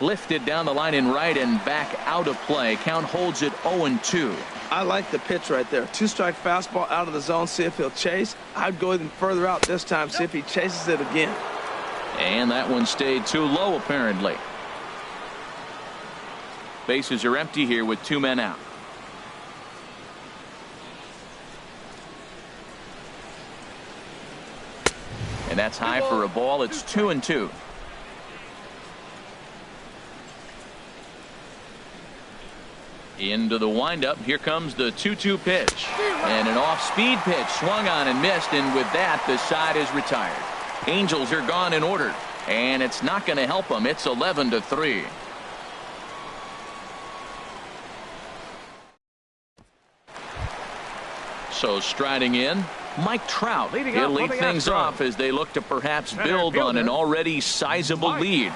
Lifted down the line in right and back out of play. Count holds it 0-2. I like the pitch right there. 2-strike fastball out of the zone. See if he'll chase. I'd go even further out this time. See if he chases it again. And that one stayed too low apparently. Bases are empty here with 2 men out. And that's high for a ball. It's 2-2. Into the windup. Here comes the 2-2 pitch. And an off-speed pitch swung on and missed. And with that, the side is retired. Angels are gone in order. And it's not going to help them. It's 11-3. So striding in, Mike Trout. He'll lead things off as they look to perhaps build on an already sizable lead.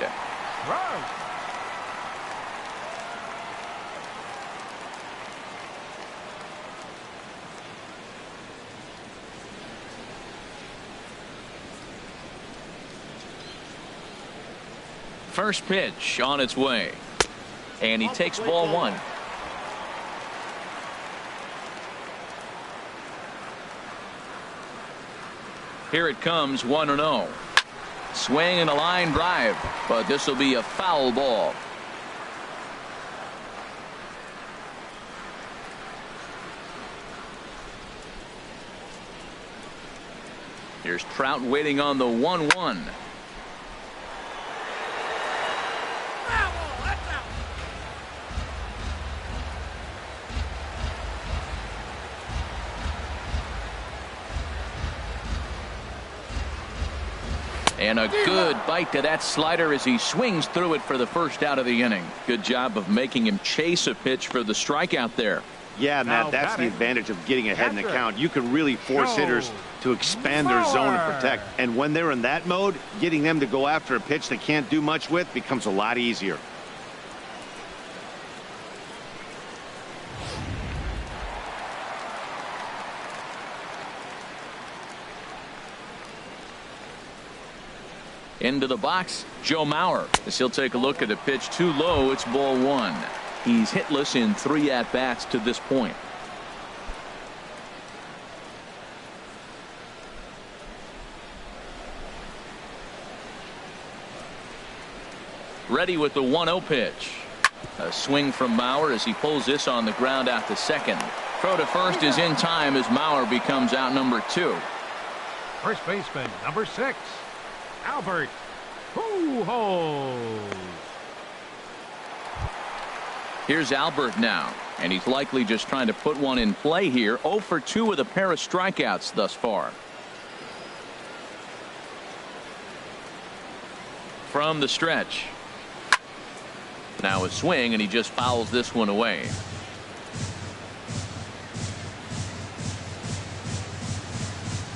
First pitch on its way. And he takes ball 1. Here it comes, 1-0. Swing and a line drive, but this will be a foul ball. Here's Trout waiting on the 1-1. And a good bite to that slider as he swings through it for the first out of the inning. Good job of making him chase a pitch for the strikeout there. Yeah, Matt, that's the advantage of getting ahead in the count. You can really force hitters to expand their zone and protect. And when they're in that mode, getting them to go after a pitch they can't do much with becomes a lot easier. Into the box, Joe Mauer, as he'll take a look at a pitch too low. It's ball 1. He's hitless in 3 at-bats to this point. Ready with the 1-0 pitch. A swing from Mauer as he pulls this on the ground out to second. Throw to first is in time as Mauer becomes out number 2. First baseman, number 6. Albert Pujols. Here's Albert now, and he's likely just trying to put one in play here. 0 for 2 with a pair of strikeouts thus far. From the stretch. Now a swing, and he just fouls this one away.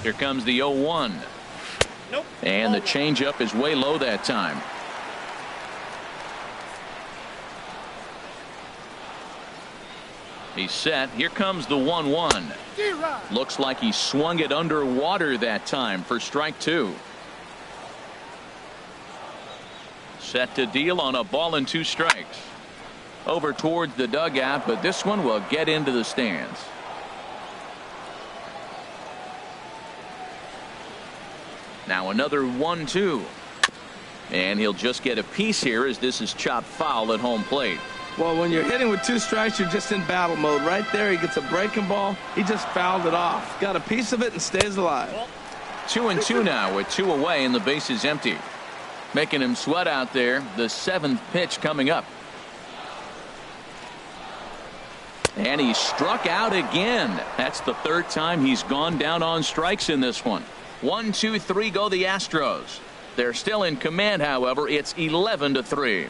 Here comes the 0-1. Nope. And the changeup is way low that time. He's set. Here comes the 1-1. Looks like he swung it underwater that time for strike 2. Set to deal on a ball and 2 strikes. Over towards the dugout, but this one will get into the stands. Now another 1-2. And he'll just get a piece here as this is chopped foul at home plate. Well, when you're hitting with 2 strikes, you're just in battle mode. Right there, he gets a breaking ball. He just fouled it off. Got a piece of it and stays alive. 2-2 now with 2 away and the base is empty. Making him sweat out there. The 7th pitch coming up. And he struck out again. That's the 3rd time he's gone down on strikes in this one. 1, 2, 3 go the Astros. They're still in command, however. It's 11-3.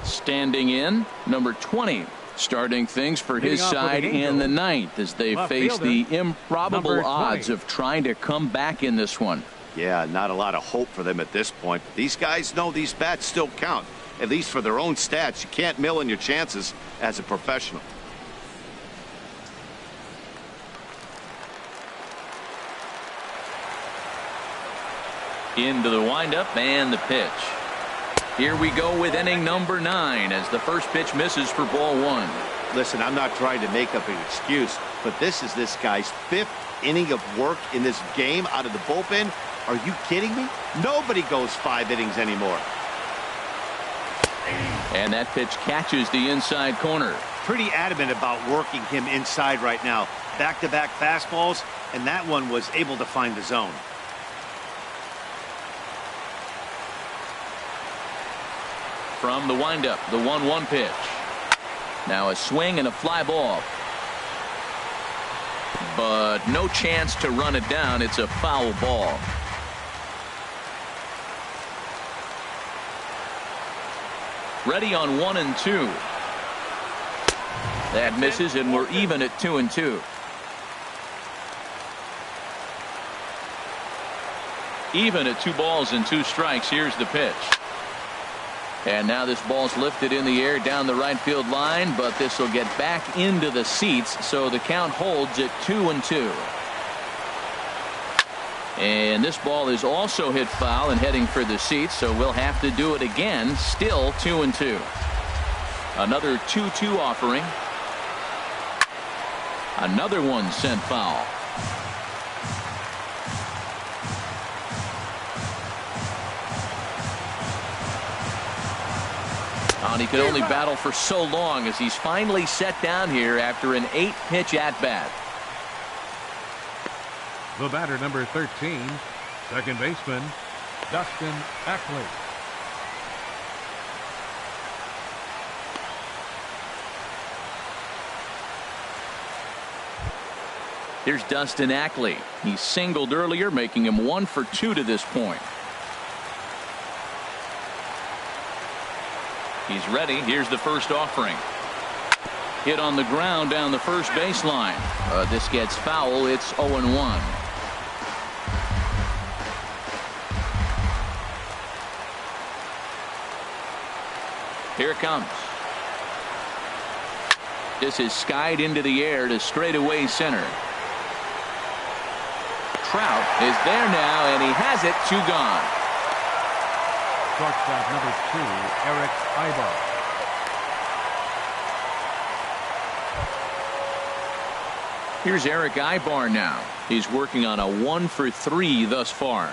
Standing in, number 20. Starting things for his side in the 9th as they face the improbable odds of trying to come back in this one. Yeah, not a lot of hope for them at this point. These guys know these bats still count, at least for their own stats. You can't mill in your chances as a professional. Into the windup and the pitch. Here we go with inning number 9 as the first pitch misses for ball 1. Listen, I'm not trying to make up an excuse, but this is this guy's 5th inning of work in this game out of the bullpen. Are you kidding me? Nobody goes 5 innings anymore. And that pitch catches the inside corner. Pretty adamant about working him inside right now. Back-to-back fastballs, and that one was able to find the zone. From the windup, the 1-1 pitch. Now a swing and a fly ball. But no chance to run it down. It's a foul ball. Ready on 1 and 2. That misses, and we're even at 2 and 2. Even at 2 balls and 2 strikes. Here's the pitch. And now this ball's lifted in the air down the right field line, but this will get back into the seats, so the count holds at 2 and 2. And this ball is also hit foul and heading for the seats, so we'll have to do it again. Still 2 and 2. Another 2-2 offering. Another one sent foul. And he could only battle for so long as he's finally set down here after an 8-pitch at-bat. The batter, number 13, second baseman, Dustin Ackley. Here's Dustin Ackley. He singled earlier, making him 1 for 2 to this point. He's ready. Here's the first offering. Hit on the ground down the first baseline. This gets foul. It's 0-1. Here it comes. This is skied into the air to straightaway center. Trout is there now, and he has it. 2 gone. Shortstop number 2, Eric Ibar. Here's Eric Ibar now. He's working on a 1 for 3 thus far.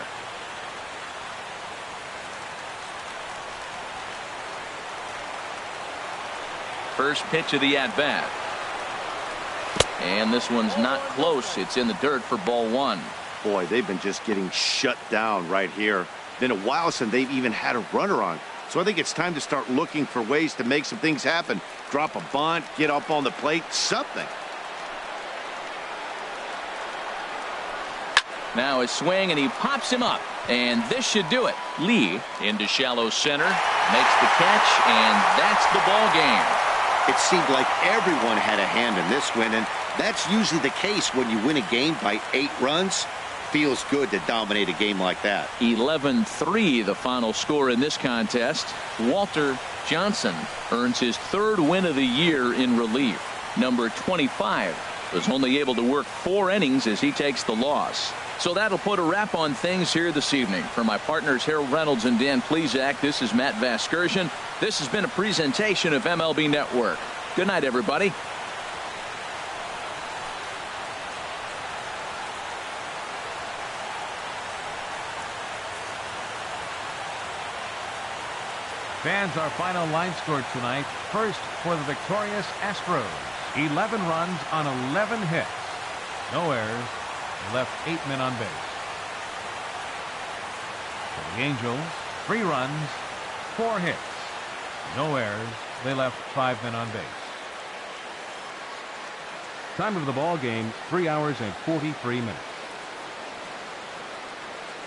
First pitch of the at-bat. And this one's not close. It's in the dirt for ball 1. Boy, they've been just getting shut down right here. Been a while since they've even had a runner on. So I think it's time to start looking for ways to make some things happen. Drop a bunt, get up on the plate, something. Now a swing, and he pops him up. And this should do it. Lee into shallow center, makes the catch, and that's the ball game. It seemed like everyone had a hand in this win, and that's usually the case when you win a game by 8 runs. Feels good to dominate a game like that. 11-3 the final score in this contest. Walter Johnson earns his 3rd win of the year in relief. Number 25 was only able to work 4 innings as he takes the loss. So that'll put a wrap on things here this evening. For my partners Harold Reynolds and Dan Plesac, this is Matt Vasgersian. This has been a presentation of MLB Network. Good night, everybody. Fans, our final line score tonight. First for the victorious Astros. 11 runs on 11 hits. No errors. They left 8 men on base. For the Angels, 3 runs, 4 hits. No errors. They left 5 men on base. Time of the ball game, 3 hours and 43 minutes.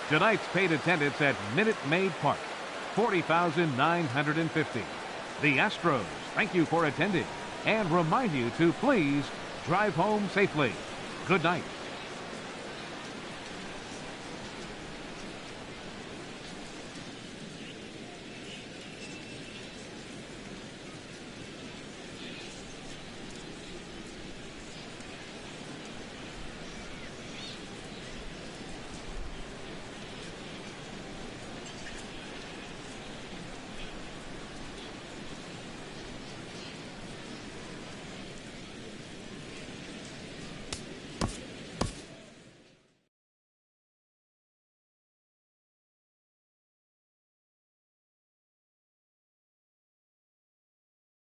Tonight's paid attendance at Minute Maid Park, 40,950. The Astros thank you for attending and remind you to please drive home safely. Good night.